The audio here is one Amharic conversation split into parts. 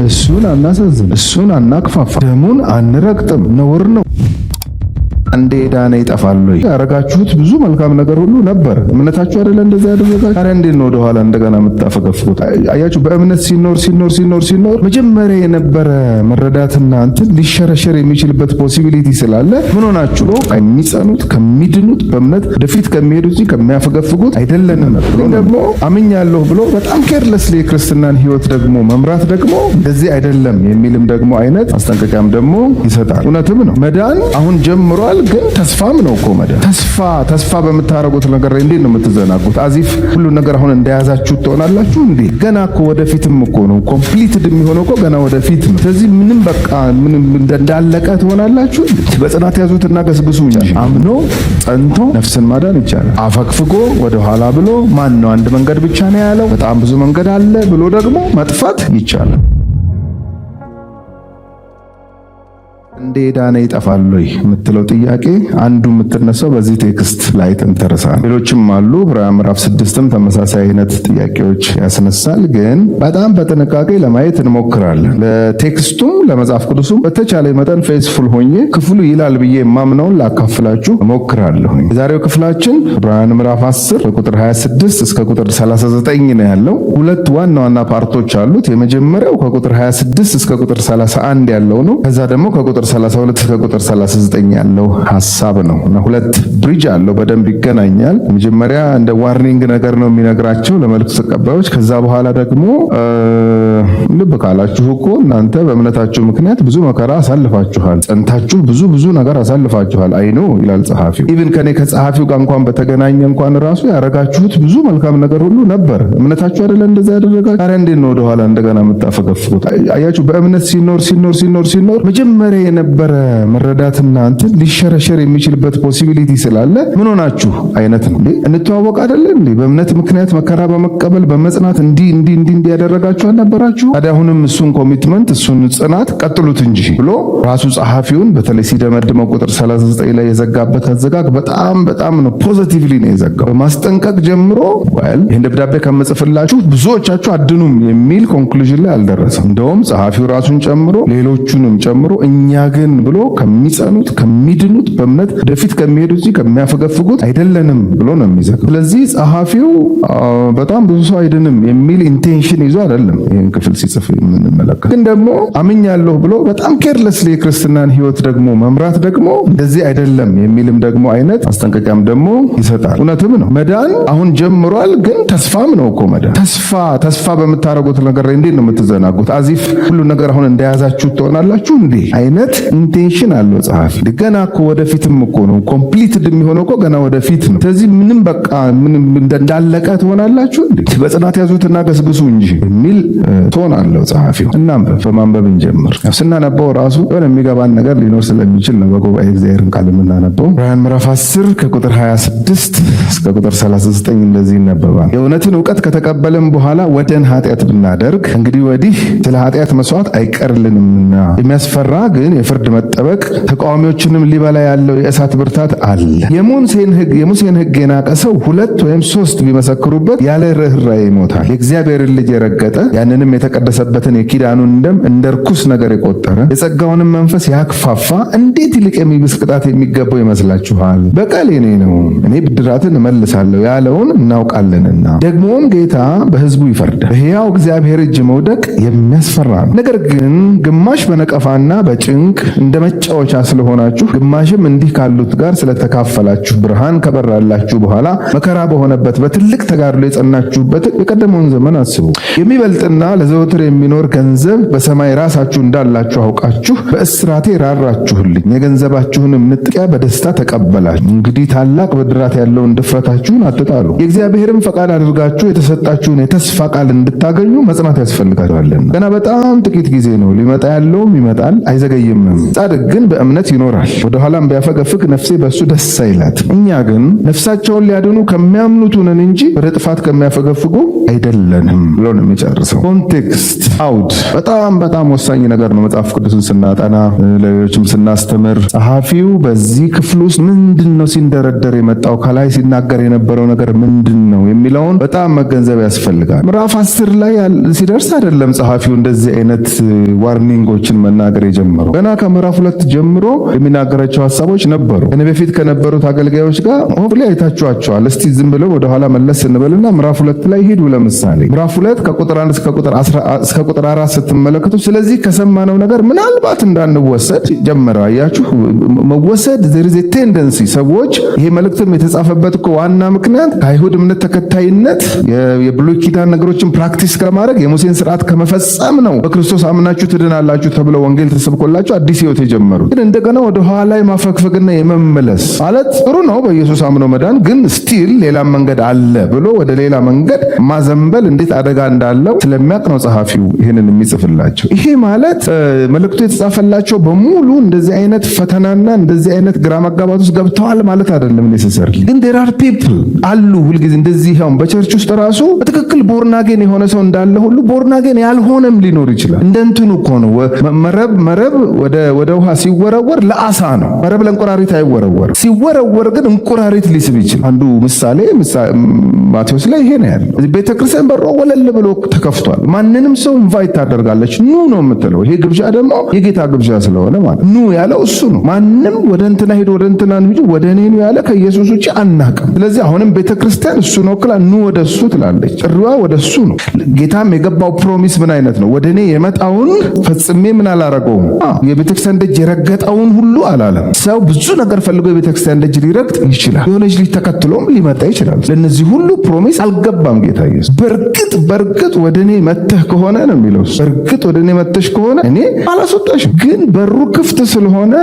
እሱን አናሳዝን፣ እሱን አናክፋፋ፣ ደሙን አንረግጥም። ነውር ነው። አንዴ ዳነ ይጠፋል ወይ? ያረጋችሁት ብዙ መልካም ነገር ሁሉ ነበር። እምነታችሁ አይደለ እንደዛ ያደረጋችሁ? ታዲያ እንዴት ነው ወደ ኋላ እንደገና የምታፈገፍጉት? አያችሁ፣ በእምነት ሲኖር መጀመሪያ የነበረ መረዳትና እንትን ሊሸረሸር የሚችልበት ፖሲቢሊቲ ስላለ ምን ሆናችሁ ነው የሚጸኑት? ከሚድኑት በእምነት ወደፊት ከሚሄዱት እንጂ ከሚያፈገፍጉት አይደለንም። ደግሞ አምኛለሁ ብሎ በጣም ኬርለስሊ የክርስትናን ህይወት ደግሞ መምራት ደግሞ እንደዚህ አይደለም የሚልም ደግሞ አይነት ማስጠንቀቂያም ደግሞ ይሰጣል። እውነትም ነው መዳን አሁን ጀምሯል። ግን ተስፋም ነው እኮ መዳን። ተስፋ በምታረጉት ነገር ላይ እንዴት ነው የምትዘናጉት? አዚፍ ሁሉ ነገር አሁን እንደያዛችሁ ትሆናላችሁ እንዴ? ገና እኮ ወደፊትም እኮ ነው ኮምፕሊትድ የሚሆነው እኮ ገና ወደፊት ነው። ስለዚህ ምንም በቃ ምንም እንዳለቀ ትሆናላችሁ። በጽናት ያዙትና ገስግሱ እንጂ አምኖ ጸንቶ ነፍስን ማዳን ይቻላል። አፈግፍጎ ወደ ኋላ ብሎ ማን ነው አንድ መንገድ ብቻ ነው ያለው? በጣም ብዙ መንገድ አለ ብሎ ደግሞ መጥፋት ይቻላል። እንዴ ዳነ ይጠፋል ወይ የምትለው ጥያቄ አንዱ የምትነሳው በዚህ ቴክስት ላይ ተንተርሳል። ሌሎችም አሉ። ዕብራውያን ምዕራፍ 6ም ተመሳሳይ አይነት ጥያቄዎች ያስነሳል። ግን በጣም በጥንቃቄ ለማየት እንሞክራለን። ለቴክስቱም ለመጽሐፍ ቅዱሱም በተቻለ መጠን ፌስፉል ሆኜ ክፍሉ ይላል ብዬ የማምነውን ላካፍላችሁ እሞክራለሁ። የዛሬው ክፍላችን ዕብራውያን ምዕራፍ 10 ከቁጥር 26 እስከ ቁጥር 39 ነው ያለው። ሁለት ዋና ዋና ፓርቶች አሉት። የመጀመሪያው ከቁጥር 26 እስከ ቁጥር 31 ያለው ነው። ከዛ ደግሞ ከቁጥር 32 እስከ ቁጥር 39 ያለው ሐሳብ ነው እና ሁለት ብሪጅ አለው። በደንብ ይገናኛል። መጀመሪያ እንደ ዋርኒንግ ነገር ነው የሚነግራቸው ለመልእክት ተቀባዮች። ከዛ በኋላ ደግሞ ልብ ካላችሁ እኮ እናንተ በእምነታችሁ ምክንያት ብዙ መከራ አሳልፋችኋል፣ ጸንታችሁ ብዙ ነገር አሳልፋችኋል። አይኑ ይላል ጸሐፊው። ኢቭን ከኔ ከጸሐፊው ጋር እንኳን በተገናኘ እንኳን ራሱ ያረጋችሁት ብዙ መልካም ነገር ሁሉ ነበር። እምነታችሁ አይደለ እንደዛ ያደረጋችሁ? ታዲያ እንዴት ነው ወደ ኋላ እንደገና የምታፈገፍጉት? አያችሁ፣ በእምነት ሲኖር መጀመሪያ የነበረ መረዳትና እንትን ሊሸረሸር የሚችልበት ፖሲቢሊቲ ስላለ ምን ሆናችሁ አይነት ነው። እንተዋወቅ አይደለ እንዴ? በእምነት ምክንያት መከራ በመቀበል በመጽናት እንዲህ ያደረጋችሁ አልነበራችሁ? ታዲያ አሁንም እሱን ኮሚትመንት እሱን ጽናት ቀጥሉት እንጂ ብሎ ራሱ ጸሐፊውን በተለይ ሲደመድመው ቁጥር 39 ላይ የዘጋበት አዘጋግ በጣም ነው ፖዚቲቭሊ ነው የዘጋው። በማስጠንቀቅ ጀምሮ ይህን ደብዳቤ ከምጽፍላችሁ ብዙዎቻችሁ አድኑም የሚል ኮንክሉዥን ላይ አልደረሰም። እንደውም ጸሐፊው ራሱን ጨምሮ ሌሎቹንም ጨምሮ እኛ ግን ብሎ ከሚጸኑት ከሚድኑት በእምነት ወደፊት ከሚሄዱት እንጂ ከሚያፈገፍጉት አይደለንም ብሎ ነው የሚዘጋው። ስለዚህ ጸሐፊው በጣም ብዙ ሰው አይድንም የሚል ኢንቴንሽን ይዞ አይደለም ይህን ክፍል ሲጽፍ የምንመለከት። ግን ደግሞ አምኛለሁ ብሎ በጣም ኬርለስሊ የክርስትናን ህይወት ደግሞ መምራት ደግሞ እንደዚህ አይደለም የሚልም ደግሞ አይነት ማስጠንቀቂያም ደግሞ ይሰጣል። እውነትም ነው መዳን አሁን ጀምሯል። ግን ተስፋም ነው እኮ መዳን። ተስፋ በምታረጉት ነገር ላይ እንዴት ነው የምትዘናጉት? አዚፍ ሁሉ ነገር አሁን እንደያዛችሁ ትሆናላችሁ እንዴ አይነት ኢንቴንሽን አለው ጸሐፊ። ገና እኮ ወደፊትም እኮ ነው ኮምፕሊትድ የሚሆነው እኮ ገና ወደፊት ነው። ስለዚህ ምንም በቃ ምንም እንዳለቀ ትሆናላችሁ እንዴ? በጽናት ያዙትና ገስግሱ እንጂ የሚል ቶን አለው ጸሐፊው። እናንበብ። በማንበብ እንጀምር። ስናነበው ራሱ የሆነ የሚገባን ነገር ሊኖር ስለሚችል ነው በጉባኤ እግዚአብሔርን ቃል የምናነበው። ዕብራውያን ምዕራፍ 10 ከቁጥር 26 እስከ ቁጥር 39 እንደዚህ ይነበባል። የእውነትን እውቀት ከተቀበልን በኋላ ወደን ኃጢአት ብናደርግ እንግዲህ ወዲህ ስለ ኃጢአት መስዋዕት አይቀርልንምና የሚያስፈራ ግን የፍርድ መጠበቅ ተቃዋሚዎችንም ሊበላ ያለው የእሳት ብርታት አለ። የሙሴን ሕግ የናቀ ሰው 2 ወይም 3 ቢመሰክሩበት ያለ ርኅራኄ ይሞታል። የእግዚአብሔርን ልጅ የረገጠ ያንንም የተቀደሰበትን የኪዳኑን ደም እንደ ርኩስ ነገር የቆጠረ የጸጋውንም መንፈስ ያክፋፋ እንዴት ይልቅ የሚብስ ቅጣት የሚገባው ይመስላችኋል? በቀል የኔ ነው፣ እኔ ብድራትን እመልሳለሁ ያለውን እናውቃለንና። ደግሞም ጌታ በሕዝቡ ይፈርዳል። በሕያው እግዚአብሔር እጅ መውደቅ የሚያስፈራ ነው። ነገር ግን ግማሽ በነቀፋና በጭንቅ እንደ መጫወቻ ስለሆናችሁ ግማሽም እንዲህ ካሉት ጋር ስለተካፈላችሁ ብርሃን ከበራላችሁ በኋላ መከራ በሆነበት በትልቅ ተጋድሎ የጸናችሁበትን የቀደመውን ዘመን አስቡ። የሚበልጥና ለዘወትር የሚኖር ገንዘብ በሰማይ ራሳችሁ እንዳላችሁ አውቃችሁ በእስራቴ ራራችሁልኝ፣ የገንዘባችሁንም ንጥቂያ በደስታ ተቀበላችሁ። እንግዲህ ታላቅ ብድራት ያለውን ድፍረታችሁን አትጣሉ። የእግዚአብሔርን ፈቃድ አድርጋችሁ የተሰጣችሁን የተስፋ ቃል እንድታገኙ መጽናት ያስፈልጋችኋልና። ገና በጣም ጥቂት ጊዜ ነው፣ ሊመጣ ያለውም ይመጣል አይዘገይም አይሆንም። ጻድቅ ግን በእምነት ይኖራል፣ ወደኋላም ቢያፈገፍግ ነፍሴ በእሱ ደስ አይላት። እኛ ግን ነፍሳቸውን ሊያድኑ ከሚያምኑት ነን እንጂ ወደ ጥፋት ከሚያፈገፍጉ አይደለንም ብሎ ነው የሚጨርሰው። ኮንቴክስት አውድ በጣም ወሳኝ ነገር ነው። መጽሐፍ ቅዱስን ስናጠና ለሌሎችም ስናስተምር ጸሐፊው በዚህ ክፍል ውስጥ ምንድነው ሲንደረደር የመጣው፣ ከላይ ሲናገር የነበረው ነገር ምንድነው የሚለውን በጣም መገንዘብ ያስፈልጋል። ምዕራፍ 10 ላይ ሲደርስ አይደለም ጸሐፊው እንደዚህ አይነት ዋርኒንጎችን መናገር የጀመረው። ገና ከምዕራፍ 2 ጀምሮ የሚናገራቸው ሐሳቦች ነበሩ። ከኔ በፊት ከነበሩት አገልጋዮች ጋር ሆብሊ አይታችኋቸዋል። እስቲ ዝም ብለው ወደ ኋላ መለስ እንበልና ምዕራፍ 2 ላይ ሄዱ። ለምሳሌ ምዕራፍ 2 ከቁጥር 1 እስከ ቁጥር 4 ስትመለከቱ ስለዚህ ከሰማነው ነገር ምናልባት እንዳንወሰድ ጀመረ። አያችሁ፣ መወሰድ there is a tendency ሰዎች ይሄ መልእክትም የተጻፈበት እኮ ዋና ምክንያት ከአይሁድ እምነት ተከታይነት የብሉይ ኪዳን ነገሮችን ፕራክቲስ ከማድረግ የሙሴን ስርዓት ከመፈጸም ነው በክርስቶስ አምናችሁ ትድናላችሁ ተብለው ወንጌል ተሰብኮላችሁ አዲስ ሕይወት የጀመሩ። ግን እንደገና ወደ ኋላ ማፈግፈግና የመመለስ ማለት ጥሩ ነው በኢየሱስ አምኖ መዳን፣ ግን ስቲል ሌላ መንገድ አለ ብሎ ወደ ሌላ መንገድ ማዘንበል እንዴት አደጋ እንዳለው ስለሚያውቅ ነው ጸሐፊው ይህንን የሚጽፍላቸው። ይሄ ማለት መልእክቱ የተጻፈላቸው በሙሉ እንደዚህ አይነት ፈተናና እንደዚህ አይነት ግራ መጋባት ውስጥ ገብተዋል ማለት አይደለም። ኔሰሰሪ ግን there are people አሉ ሁልጊዜ እንደዚህ ያው በቸርች ውስጥ ራሱ በትክክል ቦርናጌን የሆነ ሰው እንዳለ ሁሉ ቦርናጌን ያልሆነም ሊኖር ይችላል። እንደንትኑ እኮ ነው መረብ ወደ ውሃ ሲወረወር ለአሳ ነው፣ መረብ ለእንቁራሪት አይወረወር። ሲወረወር ግን እንቁራሪት ሊስብ ይችላል። አንዱ ምሳሌ ማቴዎስ ላይ ይሄ ነው ያለው። ቤተክርስቲያን በሮ ወለል ብሎ ተከፍቷል። ማንንም ሰው ኢንቫይት ታደርጋለች፣ ኑ ነው የምትለው። ይሄ ግብዣ ደግሞ የጌታ ግብዣ ስለሆነ ማለት ኑ ያለው እሱ ነው። ማንም ወደ እንትና ሄዶ ወደ እንትና እንጂ ወደ እኔ ነው ያለ ከኢየሱስ ውጪ አናውቅም። ስለዚህ አሁንም ቤተክርስቲያን እሱ ነው ክላ ኑ ወደ እሱ ትላለች። ጥሪዋ ወደ እሱ ነው። ጌታም የገባው ፕሮሚስ ምን አይነት ነው? ወደ እኔ የመጣውን ፈጽሜ ምን አላረገውም። የቤተክርስቲያን ደጅ የረገጠውን ሁሉ አላለም። ሰው ብዙ ነገር ፈልጎ የቤተክርስቲያን ደጅ ሊረግጥ ይችላል። የሆነች ልጅ ተከትሎም ሊመጣ ይችላል። ለነዚህ ሁሉ ፕሮሚስ አልገባም ጌታ ኢየሱስ። በርግጥ ወደ እኔ መተህ ከሆነ ነው የሚለው። በርግጥ ወደ እኔ መተሽ ከሆነ እኔ አላስወጣሽም። ግን በሩ ክፍት ስለሆነ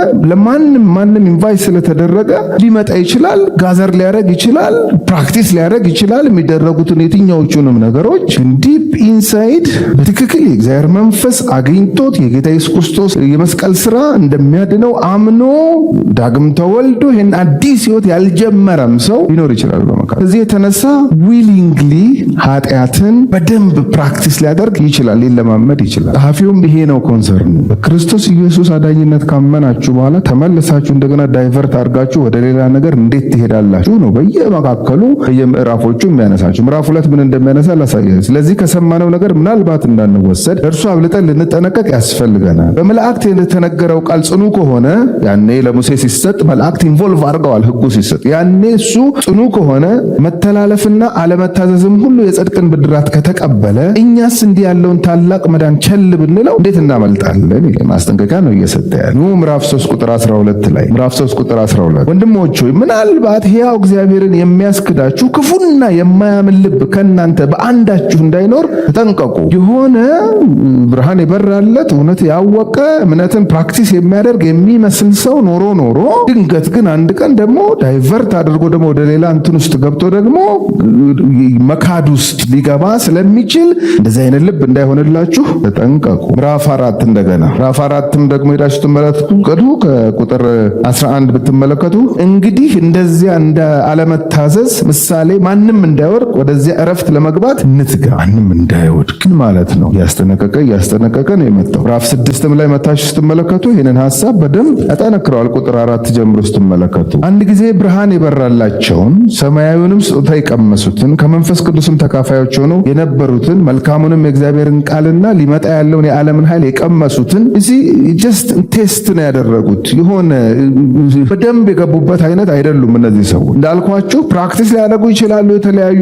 ማንም ኢንቫይት ስለተደረገ ሊመጣ ይችላል፣ ጋዘር ሊያደርግ ይችላል፣ ፕራክቲስ ሊያደርግ ይችላል። የሚደረጉትን የትኛዎቹንም ነገሮች ዲፕ ኢንሳይድ በትክክል የእግዚአብሔር መንፈስ አግኝቶት የጌታ ኢየሱስ ክርስቶስ የመስቀል ስራ እንደሚያድነው አምኖ ዳግም ተወልዶ ይህን አዲስ ህይወት ያልጀመረም ሰው ሊኖር ይችላል በመካከል። ከዚህ የተነሳ ዊሊንግሊ ኃጢአትን በደንብ ፕራክቲስ ሊያደርግ ይችላል፣ ሊለማመድ ይችላል። ጸሐፊውም ይሄ ነው ኮንሰርኑ። በክርስቶስ ኢየሱስ አዳኝነት ካመናችሁ በኋላ ተመልሳችሁ እንደገና ዳይቨርት አድርጋችሁ ወደ ሌላ ነገር እንዴት ትሄዳላችሁ ነው በየመካከሉ በየምዕራፎቹ የሚያነሳችሁ። ምዕራፍ 2 ምን እንደሚያነሳ ላሳያችሁ። ስለዚህ ከሰማነው ነገር ምናልባት እንዳንወሰድ እርሱ አብልጠን ልንጠነቀቅ ያስፈልገናል። በመላእክት የተነገረው ቃል ጽኑ ከሆነ ያኔ ለሙሴ ሲሰጥ መላእክት ኢንቮልቭ አድርገዋል። ህጉ ሲሰጥ ያኔ እሱ ጽኑ ከሆነ መተላለፍና አለመታዘዝም ሁሉ የጽድቅን ብድራት ከተቀበለ እኛስ እንዲህ ያለውን ታላቅ መዳን ቸል ብንለው እንዴት እናመልጣለን? ማስጠንቀቂያ ነው እየሰጠ ያለው። ምዕራፍ 3 ቁጥር 12 ላይ ምዕራፍ 3 ቁጥር 12 ወንድሞች ሆይ ምናልባት ሕያው እግዚአብሔርን የሚያስክዳችሁ ክፉና የማያምን ልብ ከእናንተ በአንዳችሁ እንዳይኖር ተጠንቀቁ። የሆነ ብርሃን የበራለት እውነት ያወቀ እምነትን ፕራክቲስ የሚያደርግ የሚመስል ሰው ኖሮ ድንገት ግን አንድ ቀን ደግሞ ዳይቨርት አድርጎ ደግሞ ወደ ሌላ እንትን ውስጥ ገብቶ ደግሞ መካድ ውስጥ ሊገባ ስለሚችል እንደዚህ አይነት ልብ እንዳይሆንላችሁ ተጠንቀቁ። ምዕራፍ 4 እንደገና ምዕራፍ 4ም ደግሞ ሄዳችሁ ትመለከቱ። ከቁጥር 11 ብትመለከቱ እንግዲህ እንደዚያ እንደ አለመታዘዝ ምሳሌ ማንም እንዳይወድቅ ወደዚያ እረፍት ለመግባት እንትጋ። ማንም እንዳይወድቅ ማለት ነው። እያስጠነቀቀ ነው የመጣው። ምዕራፍ 6ም ላይ መታችሁ ስትመለከቱ ይህንን ሐሳብ በደንብ ያጠነክረዋል። ቁጥር 4 ጀምሮ ስትመለከቱ አንድ ጊዜ ብርሃን የበራላቸውን ሰማያዊውንም ስጦታ የቀመሱትን ከመንፈስ ቅዱስም ተካፋዮች ሆነው የነበሩትን መልካሙንም የእግዚአብሔርን ቃልና ሊመጣ ያለውን የዓለምን ኃይል የቀመሱትን እዚህ ጀስት ቴስት ነው ያደረጉት። የሆነ በደንብ የገቡበት አይነት አይደሉም። እነዚህ ሰዎች እንዳልኳችሁ ፕራክቲስ ሊያደርጉ ይችላሉ። የተለያዩ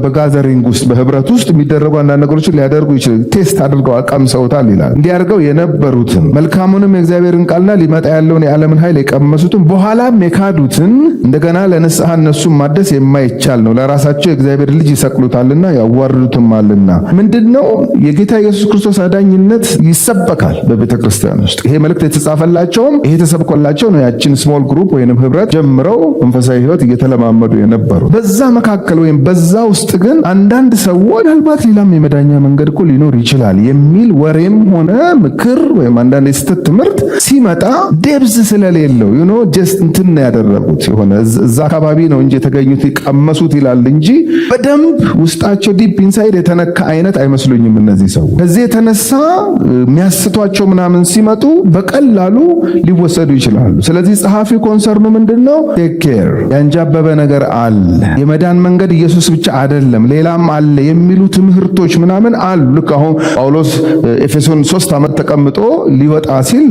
በጋዘሪንግ ውስጥ በህብረት ውስጥ የሚደረጉ አንዳንድ ነገሮችን ሊያደርጉ ይችላሉ። ቴስት አድርገው አቀምሰውታል ይላል። እንዲያርገው የነበሩትን መልካሙንም የእግዚአብሔርን ቃልና ሊመጣ ያለውን የዓለምን ኃይል የቀመሱትን በኋላም የካዱትን እንደገና ለንስሐ እነሱን ማደስ የማይቻል ነው። ለራሳቸው የእግዚአብሔር ልጅ ይሰቅሉታልና ያዋርዱትማልና። ምንድነው? የጌታ ኢየሱስ ክርስቶስ አዳኝነት ይሰበካል በቤተ ክርስቲያን ውስጥ። ይሄ መልእክት የተጻፈላቸውም ይሄ ተሰብኮላቸው ነው ያችን ስሞል ግሩፕ ወይንም ህብረት ጀምረው መንፈሳዊ ህይወት እየተለማመዱ የነበሩ። በዛ መካከል ወይም በዛ ውስጥ ግን አንዳንድ ሰዎች ምናልባት ሌላም የመዳኛ መንገድ እኮ ሊኖር ይችላል የሚል ወሬም ሆነ ምክር ወይም አንዳንድ የስተት ትምህርት ሲመጣ ዴብዝ ስለሌለው ጀስት እንትን ያደረጉት የሆነ እዛ አካባቢ ነው እንጂ የተገኙት ቀመሱት ይላል እንጂ በደንብ ውስጣቸው ዲፕ ኢንሳይድ የተነካ አይነት አይመስሉኝም እነዚህ ሰዎች። ከዚህ የተነሳ የሚያስቷቸው ምናምን ሲመጡ በቀላሉ ሊወሰዱ ይችላሉ። ስለዚህ ጸሐፊው ኮንሰርኑ ምንድነው? ቴክ ኬር፣ ያንጃበበ ነገር አለ፣ የመዳን መንገድ ኢየሱስ ብቻ አይደለም ሌላም አለ የሚሉ ትምህርቶች ምናምን አሉ። ልክ አሁን ጳውሎስ ኤፌሶን 3 ዓመት ተቀምጦ ሊወጣ ሲል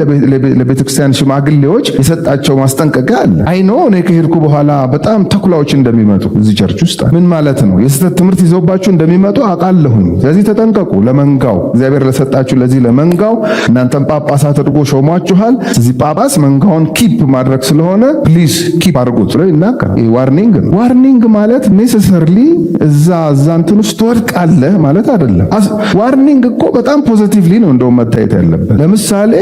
ለቤተክርስቲያን ሽማግሌዎች የሰጣቸው ማስጠንቀቂያ አለ። አይኖ እኔ ከሄድኩ በኋላ በጣም ተኩላዎች እንደሚመጡ እዚህ ቸርች ውስጥ ምን ማለት ነው? የስተት ትምህርት ይዘውባችሁ እንደሚመጡ አውቃለሁኝ። ስለዚህ ተጠንቀቁ። ለመንጋው እግዚአብሔር ለሰጣችሁ ለዚህ ለመንጋው እናንተም ጳጳሳት አድርጎ ሾሟችኋል። ስለዚህ ጳጳስ መንጋውን ኪፕ ማድረግ ስለሆነ ፕሊዝ ኪፕ አድርጉት ብሎ ይናገራል። ዋርኒንግ ነው። ዋርኒንግ ማለት ኔሴሰርሊ እዛ እንትን ውስጥ ትወድቃለህ ማለት አይደለም። ዋርኒንግ እኮ በጣም ፖዚቲቭሊ ነው እንደውም መታየት ያለበት። ለምሳሌ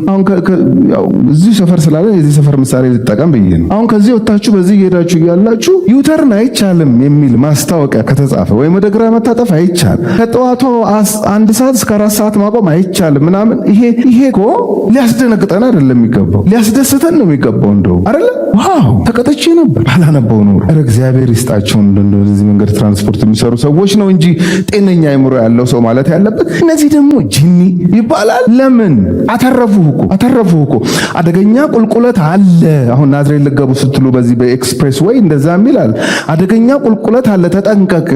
አሁን እዚህ ሰፈር ስላለ የዚህ ሰፈር ምሳሌ ልጠቀም ብዬ ነው። አሁን ከዚህ ወጣችሁ በዚህ ሄዳችሁ እያላችሁ ዩተርን አይቻልም የሚል ማስታወቂያ ከተጻፈ ወይም ወደ ግራ መታጠፍ አይቻልም፣ ከጠዋቱ 1 ሰዓት እስከ 4 ሰዓት ማቆም አይቻልም ምናምን፣ ይሄ እኮ ሊያስደነግጠን አይደለም የሚገባው፣ ሊያስደስተን ነው የሚገባው። እንደውም አይደለ ዋው ተቀጥቼ ነበር አላነበው ኖሮ። ኧረ እግዚአብሔር ይስጣቸው እንደዚህ መንገድ ትራንስፖርት የሚሰሩ ሰዎች ነው እንጂ ጤነኛ አይምሮ ያለው ሰው ማለት ያለበት። እነዚህ ደግሞ ጂኒ ይባላል። ለምን አተረፉህ እኮ አደገኛ ቁልቁለት አለ። አሁን ናዝሬት ልገቡ ስትሉ በዚህ በኤክስፕሬስ ወይ እንደዛ የሚላል አደገኛ ቁልቁለት አለ ተጠንቀቅ።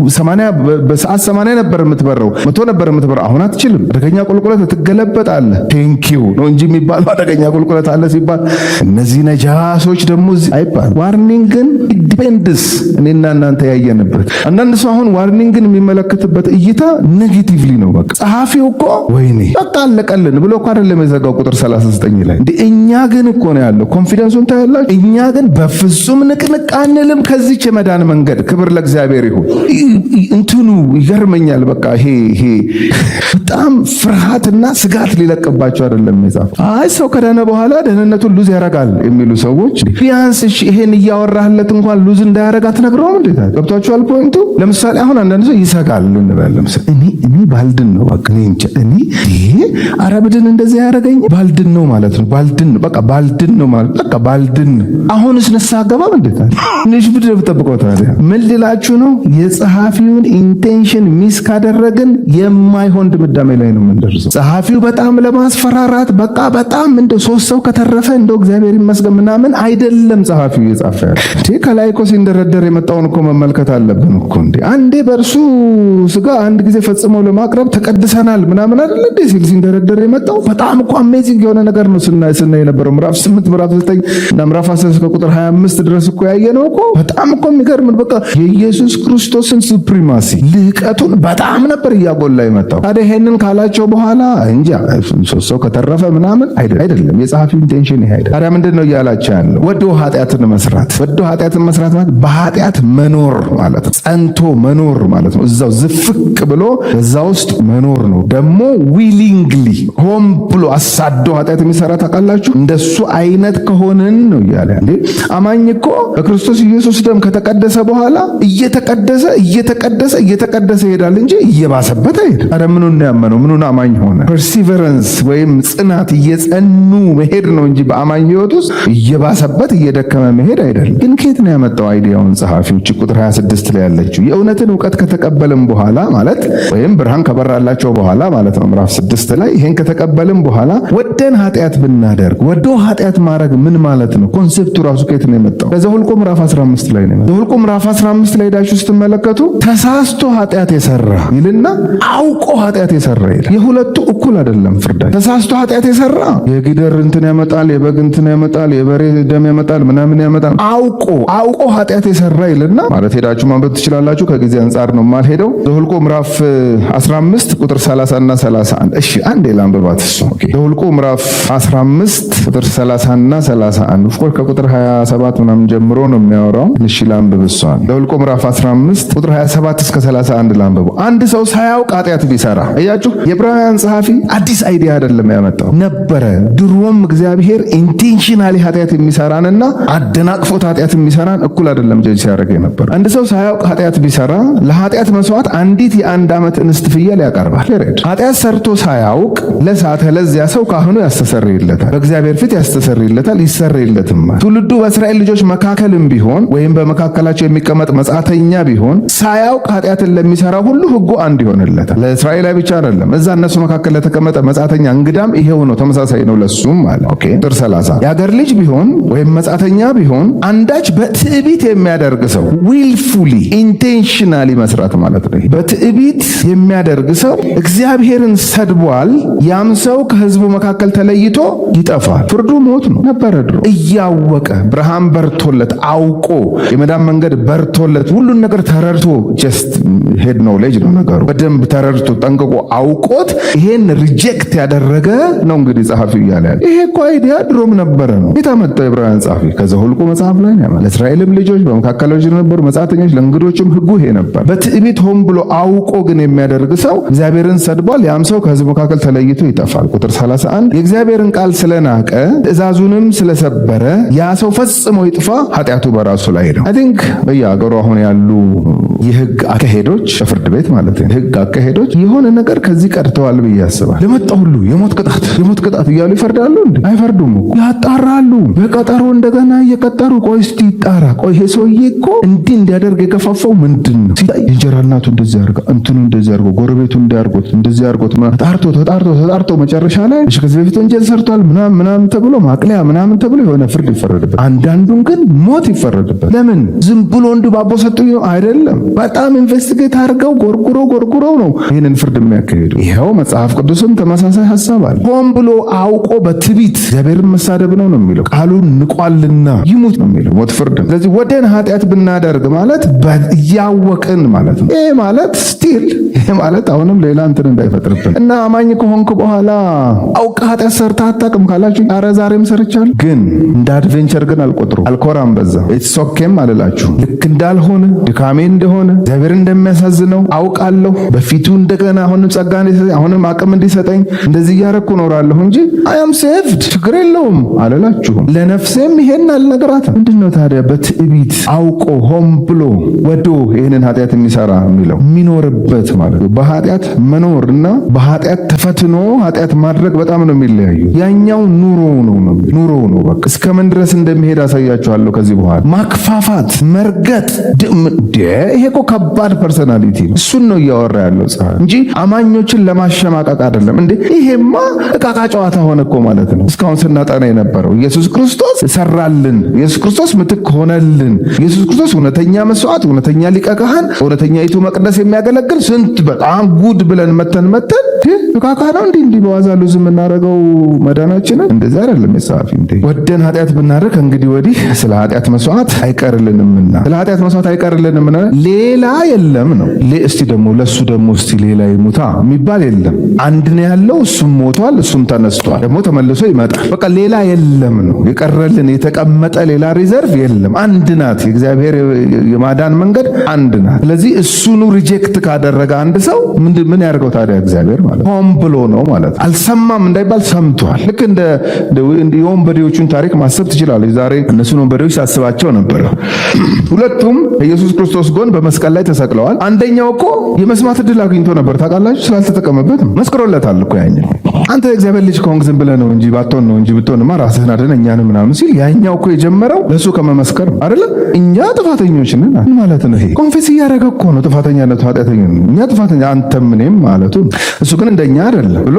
80 በሰዓት 80 ነበር የምትበረው 100 ነበር የምትበረው፣ አሁን አትችልም። አደገኛ ቁልቁለት ትገለበጣለህ። ቴንኪው ነው እንጂ የሚባለው አደገኛ ቁልቁለት አለ ሲባል እነዚህ ነጃሶች ደግሞ እዚህ አይባል። ዋርኒንግን ዲፔንድስ እኔና እናንተ ያየንበት። አንዳንድ ሰው አሁን ዋርኒንግን የሚመለከትበት እይታ ኔጌቲቭሊ ነው። በቃ ጸሐፊው እኮ ወይኔ በቃ አለቀልን ብሎ እኮ አይደለም የዘጋው ቁጥር 39 ላይ እንዴ። እኛ ግን እኮ ነው ያለው ኮንፊደንሱን ታያላችሁ። እኛ ግን በፍጹም ንቅንቅ አንልም ከዚች የመዳን መንገድ። ክብር ለእግዚአብሔር ይሁን። እንትኑ ይገርመኛል። በቃ ይሄ በጣም ፍርሃትና ስጋት ሊለቅባቸው አይደለም የጻፈው። አይ ሰው ከዳነ በኋላ ደህንነቱን ሉዝ ያረጋል የሚሉ ሰዎች ቢያንስ ይሄን እያወራህለት እንኳን ሉዝ እንዳያረጋ ትነግረውም እንዴ? ገብቷችኋል ፖይንቱ? ለምሳሌ አሁን አንዳንድ ሰው ይሰጋል እንበል። ለምሳሌ እኔ ባልድን ነው በቃ ይሄ አረብድን እንደዚህ ያረጋኝ ባልድን ነው ማለት ነው። ባልድን በቃ ባልድን ነው ማለት በቃ ባልድን። አሁንስ ንስሐ ገባም እንዴ? ትንሽ ብድር ተጠብቆ ታዲያ ምን ልላችሁ ነው? የጸሐፊውን ኢንቴንሽን ሚስ ካደረግን የማይሆን ድምዳሜ ላይ ነው የምንደርሰው። ጸሐፊው በጣም ለማስፈራራት በቃ በጣም እንደው 3 ሰው ከተረፈ እንደው እግዚአብሔር ይመስገን ምናምን አይደለም ጸሐፊው እየጻፈ ያለው። ከላይ እኮ ሲንደረደር የመጣውን እኮ መመልከት አለብን እኮ እንዴ። አንዴ በእርሱ ስጋ አንድ ጊዜ ፈጽመው ለማቅረብ ተቀድሰናል ምናምን አይደል እንዴ ሲል ሲንደረደር የመጣው በጣም እኮ አሜዚንግ የሆነ ነገር ነው ስናይ የነበረው ምዕራፍ 8 ምዕራፍ 9 እና ምዕራፍ 10 እስከ ቁጥር 25 ድረስ እኮ ያየነው እኮ በጣም እኮ የሚገርም በቃ የኢየሱስ ክርስቶስን ሱፕሪማሲ ልቀቱን በጣም ነበር እያጎላ የመጣው። ታዲያ ይሄንን ካላቸው በኋላ እንጃ 3 ሰው ከተረፈ ምናምን አይደለም የጸሐፊው ኢንቴንሽን ይሄ አይደለም። ታዲያ ምንድነው እያላቸው ያለው? ወዶ ኃጢአትን መስራት ማለት በኃጢአት መኖር ማለት ነው። ጸንቶ መኖር ማለት ነው። እዛው ዝፍቅ ብሎ በዛ ውስጥ መኖር ነው። ደግሞ ዊሊንግሊ ሆም ብሎ አሳዶ ኃጢአት የሚሰራ ታውቃላችሁ። እንደሱ አይነት ከሆንን ነው እያለ እንዴ። አማኝ እኮ በክርስቶስ ኢየሱስ ደም ከተቀደሰ በኋላ እየተቀደሰ ይሄዳል እንጂ እየባሰበት አይሄድም። አረ ምኑን ያመነው ምኑን አማኝ ሆነ? ፐርሲቨረንስ ወይም ጽናት እየጸኑ መሄድ ነው እንጂ በአማኝ ህይወት ውስጥ እየባሰበት እየደከመ መሄድ አይደለም። ግን ከየት ነው ያመጣው አይዲያውን ጸሐፊዎች? ቁጥር 26 ላይ ያለችው የእውነትን ዕውቀት ከተቀበልን በኋላ ማለት ወይም ብርሃን ከበራላቸው በኋላ ማለት ነው። ምዕራፍ 6 ላይ ይሄን ከተቀበልን በኋላ ወደን ኃጢአት ብናደርግ ወዶ ኃጢአት ማድረግ ምን ማለት ነው? ኮንሴፕቱ ራሱ ከየት ነው የመጣው? ከዘኍልቍ ምዕራፍ 15 ላይ ነው። ዘኍልቍ ምዕራፍ 15 ላይ ሄዳችሁ ስትመለከቱ ተሳስቶ ኃጢአት የሰራ ይልና አውቆ ኃጢአት የሰራ ይላል። የሁለቱ እኩል አይደለም ፍርዳቸው። ተሳስቶ ኃጢአት የሰራ የጊደር እንትን ያመጣል፣ የበግ እንትን ያመጣል፣ የበሬ ደም ያመጣል፣ ምናምን ያመጣል። አውቆ ኃጢአት የሰራ ይልና ማለት ሄዳችሁ ማንበብ ትችላላችሁ። ከጊዜ አንጻር ነው የማልሄደው። ዘኍልቍ ምዕራፍ 15 ቁጥር 30 እና 31። እሺ አንዴ ላንብባት እሱ። ኦኬ ዘኍልቍ ምዕራፍ 15 ቁጥር 30 እና 31 ኦፍኮርስ ከቁጥር 27 ምናምን ጀምሮ ነው የሚያወራው። እሺ ላንብብ እሷን። ዘኍልቍ ምዕራፍ 15 ቁጥር 27 እስከ 31 ላንብቡ። አንድ ሰው ሳያውቅ ኃጢአት ቢሰራ አያችሁ፣ የዕብራውያን ጸሐፊ አዲስ አይዲያ አይደለም ያመጣው ነበረ። ድሮም እግዚአብሔር ኢንቴንሽናሊ ኃጢአት የሚሰራንና አደናቅፎት ኃጢአት የሚሰራን እኩል አይደለም ጀጅ ሲያደርግ ነበር። አንድ ሰው ሳያውቅ ኃጢአት ቢሰራ ለኃጢአት መስዋዕት አንዲት የ1 ዓመት እንስት ፍየል ያቀርባል። ኃጢአት ሰርቶ ሳያውቅ ለሳተ ለዚያ ሰው ካህኑ ያስተሰርይለታል፣ በእግዚአብሔር ፊት ያስተሰርይለታል፣ ይሰረይለትማል። ትውልዱ በእስራኤል ልጆች መካከልም ቢሆን ወይም በመካከላቸው የሚቀመጥ መጻተኛ ቢሆን ሳያውቅ ኃጢአትን ለሚሰራ ሁሉ ሕጉ አንድ ይሆንለታል። ለእስራኤላዊ ብቻ አይደለም፣ እዛ እነሱ መካከል ለተቀመጠ መጻተኛ እንግዳም ይሄው ነው፣ ተመሳሳይ ነው ለሱም አለ። ኦኬ ቁጥር 30 የአገር ልጅ ቢሆን ወይም መጻተኛ ቢሆን አንዳች በትዕቢት የሚያደርግ ሰው ዊልፉሊ ኢንቴንሽናሊ መስራት ማለት ነው። በትዕቢት የሚያደርግ ሰው እግዚአብሔርን ሰድቧል። ያም ሰው ከሕዝቡ መካከል ተለይቶ ይጠፋል። ፍርዱ ሞት ነው ነበረ ድሮ። እያወቀ ብርሃን በርቶለት አውቆ የመዳን መንገድ በርቶለት ሁሉን ነገር ተረድቶ ጀስት ሄድ ኖሌጅ ነው ነገሩ። በደንብ ተረድቶ ጠንቅቆ አውቆት ይሄን ሪጀክት ያደረገ ነው እንግዲህ ጸሐፊው እያለ ያለ። ይሄ እኮ አይዲያ ድሮም ነበረ ነው የታመጣው የዕብራውያን ጸሐፊ ከዘኍልቍ መጽሐፍ ላይ ነው። ለእስራኤልም ልጆች በመካከላቸው የነበሩ መጻተኞች ለእንግዶችም ሕጉ ይሄ ነበር። በትዕቢት ሆን ብሎ አውቆ ግን የሚያደርግ ሰው እግዚአብሔርን ሰድቧል። ያም ሰው ከሕዝቡ መካከል ተለይቶ ይጠፋል። ቁጥር 31 የእግዚአብሔርን ቃል ስለናቀ ትእዛዙንም ስለሰበረ ያ ሰው ፈጽሞ ይጥፋ፣ ኃጢአቱ በራሱ ላይ ነው። አይ ቲንክ በየአገሩ አሁን ያሉ የህግ አካሄዶች በፍርድ ቤት ማለት ነው የህግ አካሄዶች የሆነ ነገር ከዚህ ቀድተዋል ብዬ አስባለሁ። ለመጣ ሁሉ የሞት ቅጣት እያሉ ይፈርዳሉ እንዴ? አይፈርዱም እኮ ያጣራሉ። በቀጠሮ እንደገና እየቀጠሩ ቆይ እስቲ ይጣራ፣ ቆይ ይሄ ሰውዬ እኮ እንዲህ እንዲያደርግ የገፋፋው ምንድን ነው? የእንጀራ እናቱ እንደዚህ አድርጋ እንትኑ እንደዚህ አድርጎ ጎረቤቱ እንዲያርጎት እንደዚህ አድርጎት ተጣርቶ መጨረሻ ላይ እሺ ከዚህ በፊት ወንጀል ሰርቷል ምናምን ተብሎ ማቅለያ ምናምን ተብሎ የሆነ ፍርድ ይፈረድበት። አንዳንዱን ግን ሞት ይፈረድበት። ለምን? ዝም ብሎ እንዲሁ ባቦ ሰጡኝ አይደለም። በጣም ኢንቨስቲጌት አድርገው ጎርጉረው ነው ይህንን ፍርድ የሚያካሂዱ። ይኸው መጽሐፍ ቅዱስም ተመሳሳይ ሐሳብ አለ። ሆን ብሎ አውቆ በትዕቢት እግዚአብሔርን መሳደብ ነው የሚለው። ቃሉን ንቋልና ይሙት ነው የሚለው፣ ሞት ፍርድ። ስለዚህ ወደን ኃጢአት ብናደርግ ማለት እያወቅን ማለት ነው። ይሄ ማለት ስቲል ይሄ ማለት አሁንም ሌላ እንትን እንዳይፈጥርብን እና አማኝ ከሆንክ በኋላ አውቀ ኃጢአት ሰርታ አታውቅም ካላችሁ ኧረ ዛሬም ሰርቻለሁ፣ ግን እንደ አድቬንቸር ግን አልቆጥሩ አልኮራም። በዛ ኢትስ ኦኬም አልላችሁ። ልክ እንዳልሆነ ድካሜ እንደሆነ እግዚአብሔር እንደሚያሳዝነው አውቃለሁ። በፊቱ እንደገና አሁንም ጸጋ አሁንም አቅም እንዲሰጠኝ እንደዚህ እያረኩ እኖራለሁ እንጂ አይ አም ሴቭድ ችግር የለውም አልላችሁም። ለነፍሴም ይሄን አልነግራትም። ምንድነው ታዲያ በትዕቢት አውቆ ሆን ብሎ ወዶ ይሄንን ኃጢአት የሚሰራ የሚለው የሚኖርበት ማለት ነው። በኃጢአት መኖርና በኃጢአት ተፈትኖ ኃጢአት ማድረግ በጣም ነው የሚለያዩ። ያኛው ኑሮ ነው በቃ እስከምን ድረስ እንደሚሄድ አሳያችኋለሁ ከዚህ በኋላ። ማክፋፋት፣ መርገጥ ይሄ እኮ ከባድ ፐርሰናሊቲ ነው። እሱን ነው እያወራ ያለው ጸሐፊ እንጂ አማኞችን ለማሸማቀቅ አይደለም። እንዴ ይሄማ እቃቃ ጨዋታ ሆነ እኮ ማለት ነው። እስካሁን ስናጠና የነበረው ኢየሱስ ክርስቶስ ሰራልን፣ ኢየሱስ ክርስቶስ ምትክ ሆነልን፣ ኢየሱስ ክርስቶስ እውነተኛ መስዋዕት፣ እውነተኛ ሊቀ ካህን፣ እውነተኛይቱ መቅደስ የሚያገለግል ስንት በጣም ጉድ ብለን መተን እቃቃ ነው እንዲህ በዋዛ ሉዝ የምናደርገው መዳናችንን። እንደዚህ አይደለም የጸሐፊ እንዴ። ወደን ኃጢአት ብናደርግ እንግዲህ ወዲህ ስለ ኃጢአት መስዋዕት አይቀርልንምና ስለ ኃጢአት መስዋዕት አይቀርልንምና ሌላ የለም ነው። እስቲ ደግሞ ለሱ ደግሞ እስቲ ሌላ ይሙታ የሚባል የለም። አንድ ነው ያለው፣ እሱም ሞቷል፣ እሱም ተነስቷል፣ ደግሞ ተመልሶ ይመጣል። በቃ ሌላ የለም ነው። የቀረልን የተቀመጠ ሌላ ሪዘርቭ የለም። አንድ ናት። የእግዚአብሔር የማዳን መንገድ አንድ ናት። ስለዚህ እሱኑ ሪጀክት ካደረገ አንድ ሰው ምን ያደርገው ታዲያ? እግዚአብሔር ማለት ሆን ብሎ ነው ማለት አልሰማም እንዳይባል ሰምቷል። ልክ እንደ የወንበዴዎቹን ታሪክ ማሰብ ትችላለች። ዛሬ እነሱን ወንበዴዎች ሳስባቸው ነበር። ሁለቱም ኢየሱስ ክርስቶስ ጎን በመስቀል ላይ ተሰቅለዋል። አንደኛው እኮ የመስማት ዕድል አግኝቶ ነበር ታውቃላችሁ፣ ስላልተጠቀመበት መስክሮለታል እኮ ያኛው። አንተ የእግዚአብሔር ልጅ ከሆንክ ዝም ብለህ ነው እንጂ ባትሆን ነው እንጂ ብትሆንማ ራስህን አድን እኛን ምናምን ሲል ያኛው እኮ የጀመረው ለሱ ከመመስከር አይደለ? እኛ ጥፋተኞች ነን ማለት ነው። ይሄ ኮንፌስ እያደረገ እኮ ነው ጥፋተኛነቱ፣ ኃጢአተኛ እኛ ጥፋተኛ አንተም እኔም ማለቱ። እሱ ግን እንደኛ አይደለም ብሎ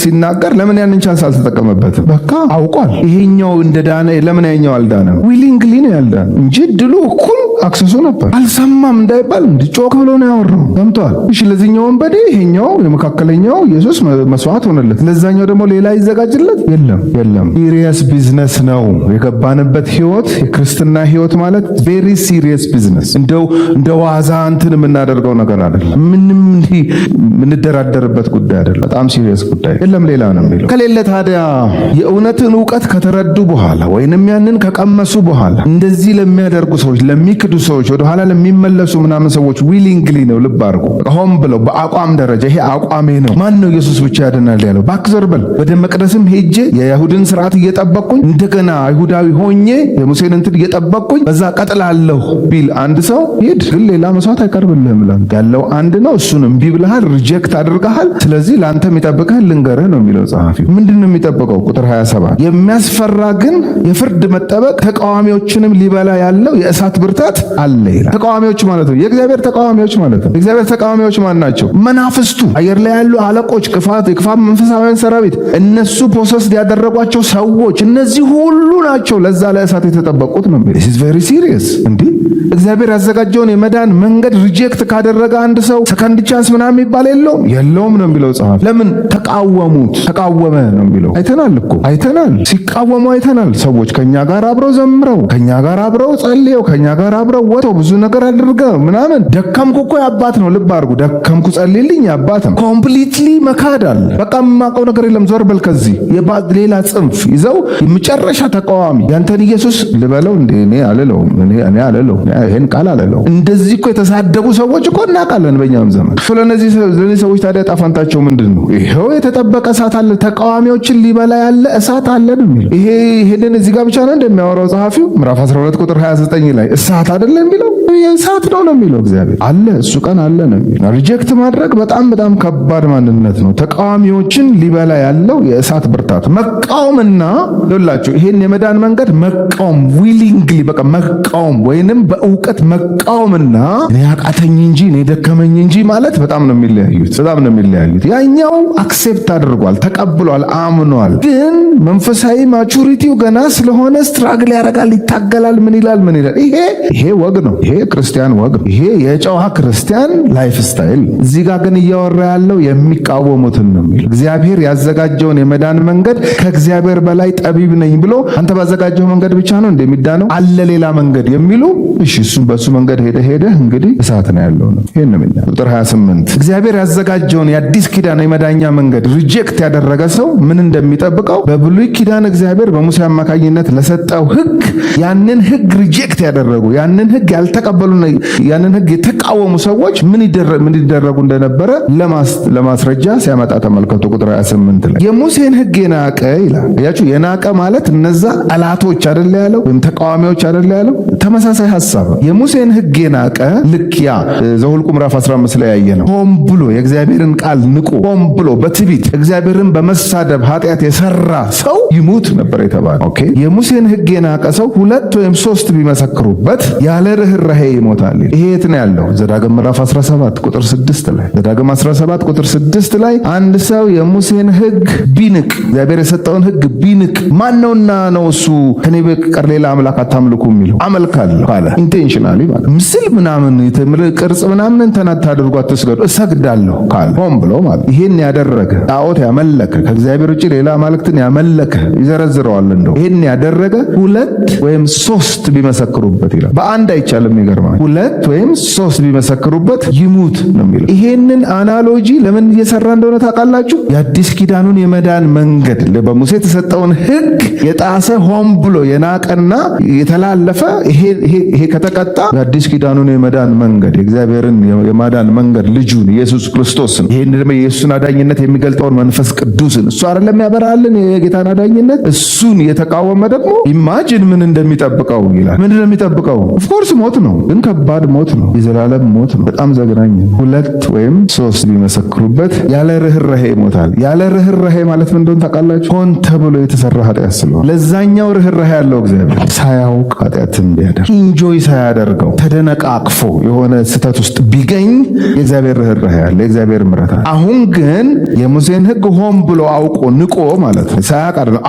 ሲናገር ለምን ያንን ቻንስ አልተጠቀመበትም? በቃ አውቋል። ይሄኛው እንደዳነ ለምን ያኛው አልዳነም? ዊሊንግሊ ነው ያልዳነ እንጂ ድሉ እኩል አክሰሱ ነበር። አልሰማም እንዳይባል እንዲጮክ ብሎ ነው ያወራው። ሰምቷል። እሺ ለዚህኛው ወንበዴ ይሄኛው የመካከለኛው ኢየሱስ መስዋዕት ሆነለት፣ ለዛኛው ደግሞ ሌላ ይዘጋጅለት? የለም። ሲሪየስ ቢዝነስ ነው የገባንበት ህይወት። የክርስትና ህይወት ማለት ቬሪ ሲሪየስ ቢዝነስ። እንደ ዋዛ እንትን የምናደርገው ነገር አይደለም። ምንም የምንደራደርበት ጉዳይ አይደለም። በጣም ሲሪየስ ጉዳይ። የለም ሌላ ነው የሚለው። ከሌለ ታዲያ የእውነትን እውቀት ከተረዱ በኋላ ወይንም ያንን ከቀመሱ በኋላ እንደዚህ ለሚያደርጉ ሰዎች፣ ለሚክዱ ሰዎች፣ ወደኋላ ለሚመለሱ ምናምን ሰዎች ዊሊንግሊ ነው። ልብ አድርጎ ሆን ብለው በአቋም ደረጃ ይሄ አቋሜ ነው። ማን ነው ኢየሱስ ብቻ ያድናል ያለው? ያለው ባክዘር በል ወደ መቅደስም ሄጄ የይሁድን ስርዓት እየጠበቅኩኝ እንደገና አይሁዳዊ ሆኜ የሙሴን እንትን እየጠበቅኩኝ በዛ ቀጥላለሁ ቢል አንድ ሰው ሂድ፣ ግን ሌላ መስዋዕት አይቀርብልህም ያለው አንድ ነው። እሱን እምቢ ብለሃል፣ ሪጀክት አድርገሃል። ስለዚህ ለአንተ የሚጠብቅህን ልንገርህ ነው የሚለው ጸሐፊው። ምንድን ነው የሚጠብቀው? ቁጥር 27 የሚያስፈራ ግን የፍርድ መጠበቅ ተቃዋሚዎችንም ሊበላ ያለው የእሳት ብርታት አለ ይላል። ተቃዋሚዎች ማለት ነው የእግዚአብሔር ተቃዋሚዎች ማለት ነው። የእግዚአብሔር ተቃዋሚዎች ማን ናቸው? መናፍስቱ፣ አየር ላይ ያሉ አለቆች፣ የክፋት መንፈሳውያን ሰራዊት፣ እነሱ ፖሰስድ ያደረጓቸው ሰዎች፣ እነዚህ ሁሉ ናቸው ለዛ ለእሳት የተጠበቁት ነው። this is very serious። እንዴ እግዚአብሔር ያዘጋጀውን የመዳን መንገድ ሪጀክት ካደረገ አንድ ሰው ሰከንድ ቻንስ ምናምን የሚባል የለውም ነው የሚለው ጸሐፊ። ለምን ተቃወሙት? ተቃወመ ነው የሚለው። አይተናል እኮ አይተናል፣ ሲቃወሙ አይተናል። ሰዎች ከኛ ጋር አብረው ዘምረው፣ ከኛ ጋር አብረው ጸልየው፣ ከኛ ጋር አብረው ወጥተው ብዙ ነገር አድርገው ምናምን ደከምኩ እኮ ያባት ነው። ልብ አድርጉ፣ ደከምኩ ጸልይልኝ ያባት ነው። ኮምፕሊትሊ መካድ አለ። በቃ የማውቀው ነገር የለም ዞር በል ከዚህ ሌላ ጽንፍ ይዘው የመጨረሻ ተቃዋሚ ያንተን ኢየሱስ ልበለው እንዴ? እኔ አልለውም፣ እኔ አልለውም፣ ይሄን ቃል አልለውም። እንደዚህ እኮ የተሳደቡ ሰዎች እኮ እናውቃለን በእኛም ዘመን። ስለነዚህ ሰዎች ታዲያ ጣፋንታቸው ምንድን ነው? ይሄው የተጠበቀ እሳት አለ፣ ተቃዋሚዎችን ሊበላ ያለ እሳት አለ ነው የሚለው። ይሄንን እዚህ ጋር ብቻ ነው እንደሚያወራው ጸሐፊው። ምዕራፍ 12 ቁጥር 29 ላይ እሳት አይደለም የሚለው እሳት ነው የሚለው። እግዚአብሔር አለ፣ እሱ ቀን አለ ነው የሚለው። ሪጀክት ማድረግ በጣም በጣም ከባድ ማንነት ነው። ተቃዋሚዎችን ሊበላ ያለው የእሳት ብርታት መቃወምና ይላችሁ ይሄን የመዳን መንገድ መቃወም ዊሊንግሊ በቃ መቃወም ወይንም በእውቀት መቃወምና እኔ አቃተኝ እንጂ እኔ ደከመኝ እንጂ ማለት በጣም ነው የሚለያዩት። ያኛው አክሴፕት አድርጓል፣ ተቀብሏል፣ አምኗል። ግን መንፈሳዊ ማቹሪቲው ገና ስለሆነ ስትራግል ያደርጋል፣ ይታገላል፣ ምን ይላል። ይሄ ወግ ነው። ይሄ ክርስቲያን ወግ፣ ይሄ የጨዋ ክርስቲያን ላይፍ ስታይል። እዚህ ጋር ግን እያወራ ያለው የሚቃወሙትን ነው የሚል። እግዚአብሔር ያዘጋጀውን የመዳን መንገድ ከእግዚአብሔር በላይ ጠቢብ ነኝ ብሎ አንተ ባዘጋጀው መንገድ ብቻ ነው እንደሚዳነው አለ ሌላ መንገድ የሚሉ እሺ፣ እሱም በሱ መንገድ ሄደ እንግዲህ እሳት ነው ያለው ነው። ይሄን ነው ቁጥር 28 እግዚአብሔር ያዘጋጀውን የአዲስ ኪዳን የመዳኛ መንገድ ሪጀክት ያደረገ ሰው ምን እንደሚጠብቀው በብሉይ ኪዳን እግዚአብሔር በሙሴ አማካኝነት ለሰጠው ሕግ ያንን ሕግ ሪጀክት ያደረጉ ያንን ሕግ ያልተቀበሉና ያንን ሕግ የተቃወሙ ሰዎች ምን ይደረጉ እንደነበረ ለማስረጃ ሲያመጣ ተመልከቱ። ቁጥር 28 ላይ የሙሴን ሕግ የናቀ ይላል። ያችሁ የናቀ ማለት እነዛ ጠላቶች አይደለ ያለው ወይም ተቃዋሚዎች አይደለ ያለው። ተመሳሳይ ሐሳብ የሙሴን ሕግ የናቀ ልክ ያ ዘኍልቍ ምዕራፍ 15 ላይ ያየ ነው። ሆን ብሎ የእግዚአብሔርን ቃል ንቆ ሆን ብሎ በትዕቢት እግዚአብሔርን በመሳደብ ኃጢአት የሰራ ሰው ይሙት ነበር የተባለው። ኦኬ የሙሴን ሕግ የናቀ ሰው 2 ወይም 3 ቢመሰክሩበት ያለ ርኅራኄ ይሞታል። ይሄ የት ነው ያለው? ዘዳግም ምዕራፍ 17 ቁጥር 6 ላይ ዘዳግም 17 ቁጥር 6 ላይ አንድ ሰው የሙሴን ሕግ ቢንቅ እግዚአብሔር የሰጠውን ሕግ ቢንቅ ማነውና ነው እሱ ከኔ በቀር ሌላ አምላክ አታምልኩ የሚለው? አመልካለሁ አለ። ኢንቴንሽናሊ ማለት ምስል ምናምን ቅርጽ ምናምን ተናታ አድርጎ አትስገዱ እሰግዳለሁ ካለ ሆን ብሎ ማለት ይሄን ያደረገ ጣዖት ያመለከ ከእግዚአብሔር ውጪ ሌላ አማልክትን ያመለከ ይዘረዝረዋል። እንደው ይሄን ያደረገ 2 ወይም 3 ቢመሰክሩበት ይላል። በአንድ አይቻልም። ይገርማል። 2 ወይም 3 ቢመሰክሩበት ይሙት ነው የሚለው። ይሄንን አናሎጂ ለምን እየሰራ እንደሆነ ታውቃላችሁ? የአዲስ ኪዳኑን የመዳን መንገድ በሙሴ የተሰጠውን ሕግ የጣሰ ሆን ብሎ የናቀና የተላለፈ ይሄ ከተቀጣ የአዲስ ኪዳኑን የመዳን መንገድ የእግዚአብሔርን የማዳን መንገድ ልጁን ኢየሱስ ክርስቶስን ይሄን ደግሞ የኢየሱስን አዳኝነት የሚገልጠውን መንፈስ ቅዱስን እሱ አይደለም ያበራልን የጌታን አዳኝነት እሱን የተቃወመ ደግሞ ኢማጂን ምን እንደሚጠብቀው ይላል። ምን እንደሚጠብቀው ኦፍኮርስ ሞት ነው፣ ግን ከባድ ሞት ነው፣ የዘላለም ሞት ነው። በጣም ዘግናኝ። 2 ወይም 3 ቢመሰክሩበት ያለ ርኅራኄ ይሞታል። ያለ ርኅራኄ ማለት ምን እንደሆነ ታውቃላችሁ? ሆን ተብሎ የተሰራ ኃጢአት ስለሆነ ለዛኛው ርኅራኄ ያለው እግዚአብሔር ሳያውቅ ኃጢአትን ቢያደርግ ኢንጆይ ሳያደርገው ተደነቃቅፎ የሆነ ስህተት ውስጥ ቢገኝ የእግዚአብሔር ርኅራኄ ያለ የእግዚአብሔር ምሕረት አለ። አሁን ግን የሙሴን ሕግ ሆን ብሎ አውቆ ንቆ ማለት ነው ሳያውቅ አይደለም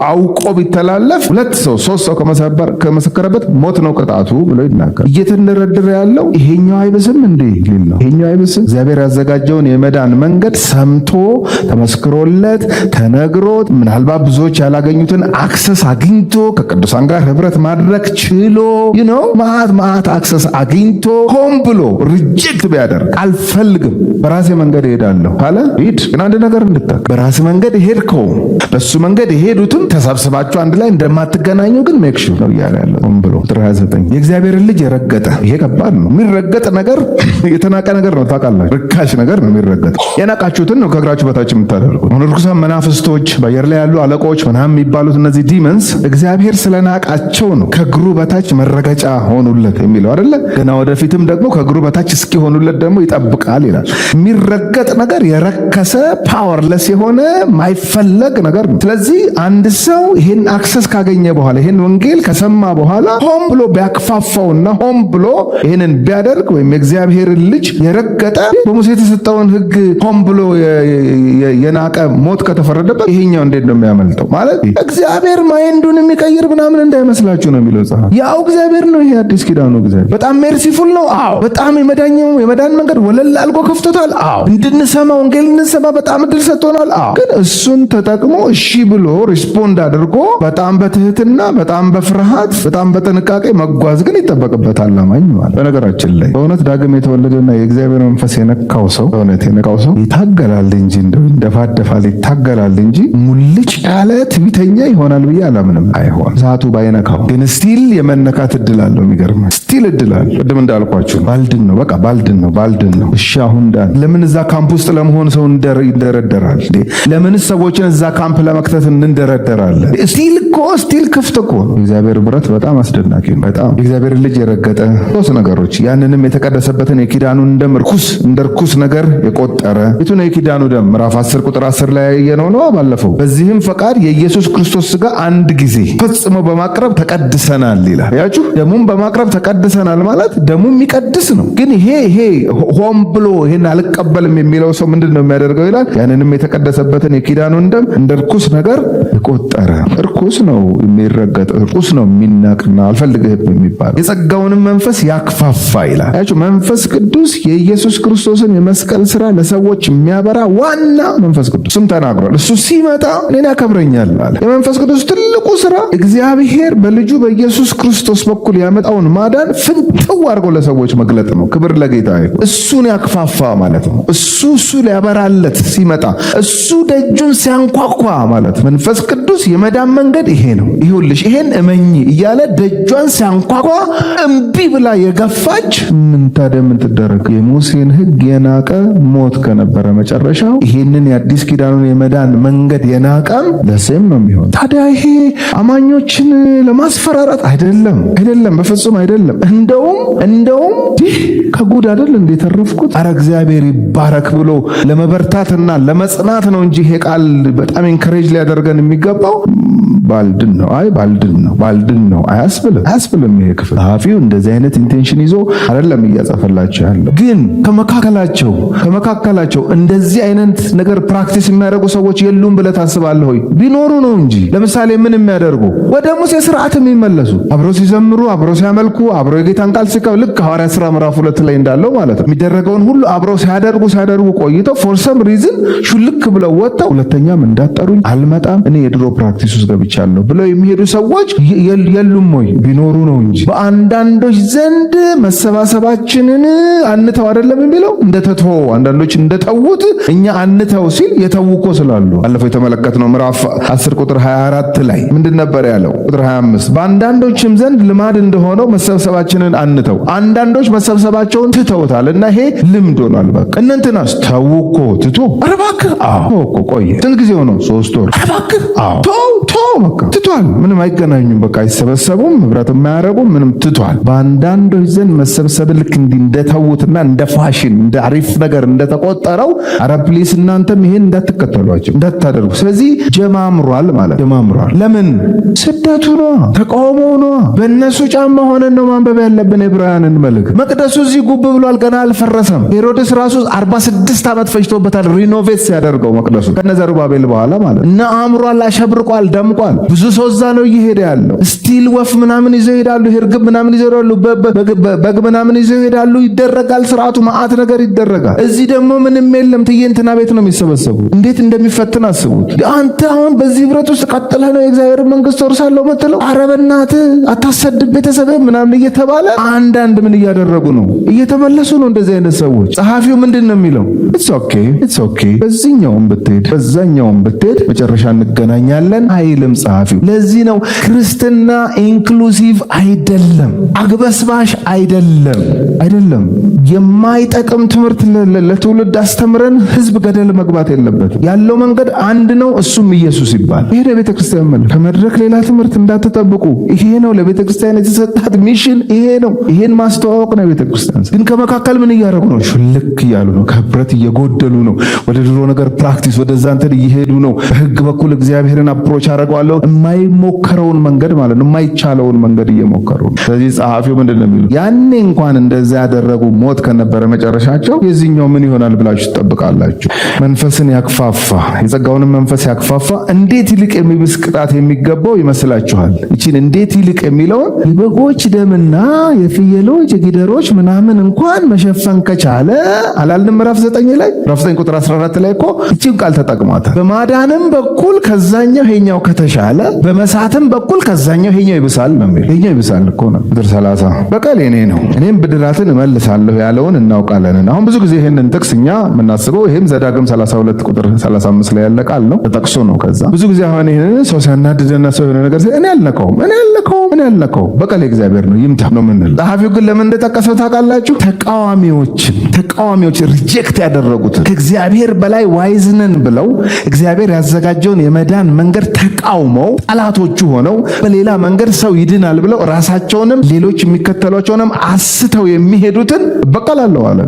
አውቆ ቢተላለፍ 2 ሰው 3 ሰው ከመሰከረበት ሞት ነው ቅጣቱ ብሎ ይናገር። እየተንደረደረ ያለው ይሄኛው አይብስም እንዴ ሊል ነው። ይሄኛው አይብስም። እግዚአብሔር ያዘጋጀውን የመዳን መንገድ ሰምቶ ተመስክሮለት ተነግሮት ምናልባት ብዙዎች ያላገኙትን አክሰስ አግኝቶ ከቅዱሳን ጋር ህብረት ማድረግ ችሎ ማአት አክሰስ አግኝቶ ሆን ብሎ ሪጀክት ቢያደርግ አልፈልግም በራሴ መንገድ እሄዳለሁ ካለ ሂድ። ግን አንድ ነገር እንድታውቅ በራሴ መንገድ ሄድከው በሱ መንገድ የሄዱትን ተሰብስባችሁ አንድ ላይ እንደማትገናኙ ግን ሜክ ሹር ነው እያለ ያለው ሆን ብሎ። ቁጥር 29 የእግዚአብሔርን ልጅ የረገጠ ይሄ ከባድ ነው። የሚረገጥ ነገር የተናቀ ነገር ነው። ታውቃላችሁ፣ ርካሽ ነገር ነው የሚረገጥ። የናቃችሁትን ነው ከእግራችሁ በታች በታች የምታደርጉት? ርኩሳን መናፍስቶች፣ በአየር ላይ ያሉ አለቆች ምናምን የሚባሉት እነዚህ ዲመንስ እግዚአብሔር ስለናቃቸው ነው ከእግሩ በታች መረገጫ ሆኑለት የሚለው አይደለ? ገና ወደፊትም ደግሞ ከእግሩ በታች እስኪሆኑለት ደግሞ ይጠብቃል ይላል። የሚረገጥ ነገር የረከሰ ፓወርለስ የሆነ ማይፈለግ ነገር ነው። ስለዚህ አንድ ሰው ይሄን አክሰስ ካገኘ በኋላ ይሄን ወንጌል ከሰማ በኋላ ሆም ብሎ ቢያክፋፋውና ሆም ብሎ ይሄንን ቢያደርግ ወይም የእግዚአብሔርን ልጅ የረገጠ በሙሴ የተሰጠውን ሕግ ሆም ብሎ የናቀ ሞት ከተፈረደበት ይሄኛው እንዴት ነው የሚያመልጠው? ማለት እግዚአብሔር ማይንዱን የሚቀይር ምናምን እንዳይመስላችሁ ነው የሚለው ጸሐፊ። ያው እግዚአብሔር ነው ይሄ አዲስ ኪዳኑ እግዚአብሔር በጣም ሜርሲፉል ነው። አዎ በጣም የመዳን መንገድ ወለል አልጎ ከፍቶታል። አዎ እንድንሰማ ወንጌል እንድንሰማ በጣም እድል ሰጥቶናል። አዎ ግን እሱን ተጠቅሞ እሺ ብሎ ሪስፖንድ አድርጎ በጣም በትህትና በጣም በፍርሃት በጣም በጥንቃቄ መጓዝ ግን ይጠበቅበታል አማኝ ማለት። በነገራችን ላይ በእውነት ዳግም የተወለደና የእግዚአብሔር መንፈስ የነካው ሰው በእውነት የነካው ሰው ይታገላል እንጂ እንደፋደፋል ይታገላል እንጂ ሙልጭ ያለ ትዕቢተኛ ይሆናል ብዬ አላምንም። አይሆን ዛቱ ባይነካው ግን ስቲል የመነካት እድል አለው። የሚገርም ስቲል እድል አለው። ቅድም እንዳልኳችሁ ባልድን ነው በቃ ባልድን ነው። እሺ አሁን ለምን እዛ ካምፕ ውስጥ ለመሆን ሰው ይንደረደራል? ለምንስ ሰዎችን እዛ ካምፕ ለመክተት እንደረደራለን? ስቲል ክፍት እኮ ነው። የእግዚአብሔር ብረት በጣም አስደናቂ ነው። በጣም የእግዚአብሔር ልጅ የረገጠ ሶስት ነገሮች ያንንም የተቀደሰበትን የኪዳኑን ደም እንደ ርኩስ ነገር የቆጠረ የቱ ነው? የኪዳኑ ደም ምዕራፍ 10 ቁጥር 10 ላይ ያየነው ነው ባለፈው። በዚህም ፈቃድ የኢየሱስ ክርስቶስ ሥጋ አንድ ጊዜ ፈጽሞ በማቅረብ ተቀድሰናል ይላል። ያችሁ ደሙን በማቅረብ ተቀድሰናል ማለት ደሙ የሚቀድስ ነው። ግን ይሄ ሆም ብሎ ይሄን አልቀበልም የሚለው ሰው ምንድን ነው የሚያደርገው ይላል? ያንንም የተቀደሰበትን የኪዳኑን ደም እንደ ርኩስ ነገር የቆጠረ። ርኩስ ነው የሚረገጥ፣ ርኩስ ነው የሚናቅና አልፈልግህም የሚባል የጸጋውንም መንፈስ ያክፋፋ ይላል። ያችሁ መንፈስ ቅዱስ የኢየሱስ ክርስቶስን የመስቀል ስራ ለሰዎች የሚያበራ ዋና መንፈስ ቅዱስ ስም ተናግሯል። እሱ ሲመጣ እኔን ያከብረኛል አለ። የመንፈስ ቅዱስ ትልቁ ስራ እግዚአብሔር በልጁ በኢየሱስ ክርስቶስ በኩል ያመጣውን ማዳን ፍንትው አድርጎ ለሰዎች መግለጥ ነው። ክብር ለጌታ ይሁን። እሱን ያክፋፋ ማለት ነው። እሱ ሊያበራለት ሲመጣ እሱ ደጁን ሲያንኳኳ ማለት መንፈስ ቅዱስ የመዳን መንገድ ይሄ ነው። ይሁንልሽ ይሄን እመኝ እያለ ደጇን ሲያንኳኳ እምቢ ብላ የገፋች ምን ታዲያ ምን ትደረግ? የሙሴን ሕግ የናቀ ሞት ከነበረ መጨረሻው ይሄንን የአዲስ ኪዳኑን የመዳን መንገድ የናቀም ለሴም ነው የሚሆን። ታዲያ ይሄ አማኞችን ለማስፈራራት አይደለም፣ በፍጹም አይደለም። እንደውም ከጉድ አይደል እንደ ተረፍኩት አረ እግዚአብሔር ይባረክ ብሎ ለመበርታትና ለመጽናት ነው እንጂ ይሄ ቃል በጣም ኢንከሬጅ ሊያደርገን የሚገባው ባልድን ነው አያስብልም። ይሄ ክፍል ጸሐፊው እንደዚህ አይነት ኢንቴንሽን ይዞ አይደለም እያጻፈላቸው ያለው። ግን ከመካከላቸው እንደዚህ አይነት ነገር ፕራክቲስ የሚያደርጉ ሰዎች የሉም ብለህ ታስባለህ ወይ? ቢኖሩ ነው እንጂ። ለምሳሌ ምን የሚያደርጉ ወደ ሙሴ ስርዓት የሚመለሱ አብረው ሲዘምሩ፣ አብረው ሲያመልኩ፣ አብረው የጌታን ቃል ሲቀበሉ ልክ ሐዋርያት ሥራ ምዕራፍ 2 ላይ እንዳለው ማለት ነው። የሚደረገውን ሁሉ አብረው ሲያደርጉ ቆይተው ፎር ሰም ሪዝን ሹልክ ብለው ወጥተው ሁለተኛም እንዳጠሩኝ አልመጣም እኔ የድሮ ፕራክቲስ ውስጥ ገብቻለሁ ብለው የሚሄዱ ሰዎች የሉም ወይ? ቢኖሩ ነው እንጂ። በአንዳንዶች ዘንድ መሰባሰባችንን አንተው አይደለም የሚለው እንደተተው አንዳንዶች እንደተውት እኛ አንተው ሲል የተውኮ ስላሉ አለፈው የተመለከትነው ምዕራፍ 10 ቁጥር 24 ላይ ምንድን ነበር ያለው? ቁጥር 25 በአንዳንዶችም ዘንድ ልማድ እንደሆነው መሰብሰባችንን አንተው፣ አንዳንዶች መሰብሰባቸውን ትተውታል እና ይሄ ልምድ ሆኗል። በቃ እነንትናስ ተውኮ ትቶ ኧረ እባክህ እኮ ቆየ ስንት ጊዜ ሆነው 3 ወር ኧረ እባክህ ተው በቃ ትቷል። ምንም አይገናኙም። በቃ አይሰበሰቡም፣ ህብረት የማያረጉም ምንም ትቷል። በአንዳንዶች ዘንድ መሰብሰብ ልክ እንደተውትና እንደ ፋሽን እንደ አሪፍ ነገር እንደተቆጠረው ኧረ ፕሊስ እናንተም ይሄን እንዳትከተሏቸው እንዳታደርጉ። ስለዚህ ጀማምሯል ማለት ጀማምሯል። ለምን? ስደቱ ነው፣ ተቃውሞ ነው። በእነሱ ጫማ ሆነን ነው ማንበብ ያለብን የዕብራውያንን መልእክት። መቅደሱ እዚህ ጉብ ብሏል፣ ገና አልፈረሰም። ሄሮድስ ራሱ 46 ዓመት ፈጅቶበታል ሪኖቬት ሲያደርገው መቅደሱ ከነ ዘሩባቤል በኋላ ማለት እና አምሯል፣ አሸብርቋል፣ ደምቋል። ብዙ ሰው እዛ ነው እየሄደ ያለው። ስቲል ወፍ ምናምን ይዘው ይሄዳሉ፣ ርግብ ምናምን ይዘው ይሄዳሉ፣ በግ ምናምን ይዘው ይሄዳሉ። ይደረጋል፣ ስርዓቱ ማአት ነገር ይደረጋል። እዚህ ደግሞ ምንም የለም። ትዕይንትና ቤት ነው የሚሰበሰቡ። እንዴት እንደሚፈትን አስቡት። አንተ አሁን በዚህ ህብረት ውስጥ ቀጥለህ ነው የእግዚአብሔር መንግስት ወርሳለሁ የምትለው? ኧረ በእናትህ አታሰድብ ቤተሰብህ ምናምን እየተባለ አንዳንድ ምን እያደረጉ ነው? እየተመለሱ ነው እንደዚህ አይነት ሰዎች። ጸሐፊው ምንድን ነው የሚለው? ኢትስ ኦኬ በዚህኛውም ብትሄድ በዛኛውም ብትሄድ መጨረሻ እንገናኛለን አይልም ጸሐፊው። ለዚህ ነው ክርስትና ኢንክሉሲቭ አይደለም፣ አግበስባሽ አይደለም። የማይጠቅም ትምህርት ለትውልድ አስተምረን ህዝብ ገደል መግባት የለበትም። ያለው መንገድ አንድ ነው፣ እሱም ኢየሱስ ይባል። ይሄ ለቤተ ክርስቲያን መልእክት። ከመድረክ ሌላ ትምህርት እንዳትጠብቁ። ይሄ ነው ለቤተ ክርስቲያን የተሰጣት ሚሽን፣ ይሄ ነው። ይሄን ማስተዋወቅ ነው ቤተ ክርስቲያን። ግን ከመካከል ምን እያደረጉ ነው? ሽልክ እያሉ ነው። ከህብረት እየጎደሉ ነው። ወደ ድሮ ነገር ፕራክቲስ ወደዛ እንትን እየሄዱ ነው። በህግ በኩል እግዚአብሔርን አፕሮች አደርገዋለሁ የማይሞከረውን መንገድ ማለት ነው፣ የማይቻለውን መንገድ እየሞከሩ ነው። ስለዚህ ጸሐፊው ምንድን ነው የሚለው? ያኔ እንኳን እንደዛ ያደረጉ ሞት ከነበረ መጨረሻቸው የዚህኛው ምን ይሆናል ብላችሁ ትጠብቃላችሁ? መንፈስን ያክፋፋ የጸጋውንም መንፈስ ያክፋፋ እንዴት ይልቅ የሚብስ ቅጣት የሚገባው ይመስላችኋል? እቺን እንዴት ይልቅ የሚለውን የበጎች ደምና የፍየሎች የጊደሮች ምናምን እንኳን መሸፈን ከቻለ አላልንም? ምዕራፍ 9 ላይ ምዕራፍ 9 ቁጥር 14 ላይ እኮ እቺን ቃል ተጠቅሟታል። በማዳንም በኩል ከዛኛው ሄኛው ከተሻለ በመሳትም በኩል ከዛኛው ሄኛው ይብሳል ነው የሚል። ሄኛው ይብሳል እኮ ነው። ቁጥር 30 በቀል የኔ ነው እኔም ብድራትን እመልሳለሁ ያለውን እናውቃለን። አሁን ብዙ ጊዜ ይሄንን ጥቅስ እኛ የምናስበው ይሄም ዘዳግም 32 ቁጥር 35 ላይ ያለ ቃል ነው፣ ተጠቅሶ ነው። ከዛ ብዙ ጊዜ አሁን ይሄንን ሰው ሲያናድደና ሰው የሆነ ነገር እኔ አልነካውም በቀል እግዚአብሔር ነው ይምታ ነው የምንል። ጸሐፊው ግን ለምን እንደጠቀሰው ታውቃላችሁ? ተቃዋሚዎች ሪጀክት ያደረጉትን ከእግዚአብሔር በላይ ዋይዝነን ብለው እግዚአብሔር ያዘጋጀውን የመዳን መንገድ ተቃውመው ጠላቶቹ ሆነው በሌላ መንገድ ሰው ይድናል ብለው ራሳቸውንም ሌሎች የሚከተሏቸውንም አስተው የሚሄዱትን በቀላለሁ አለ።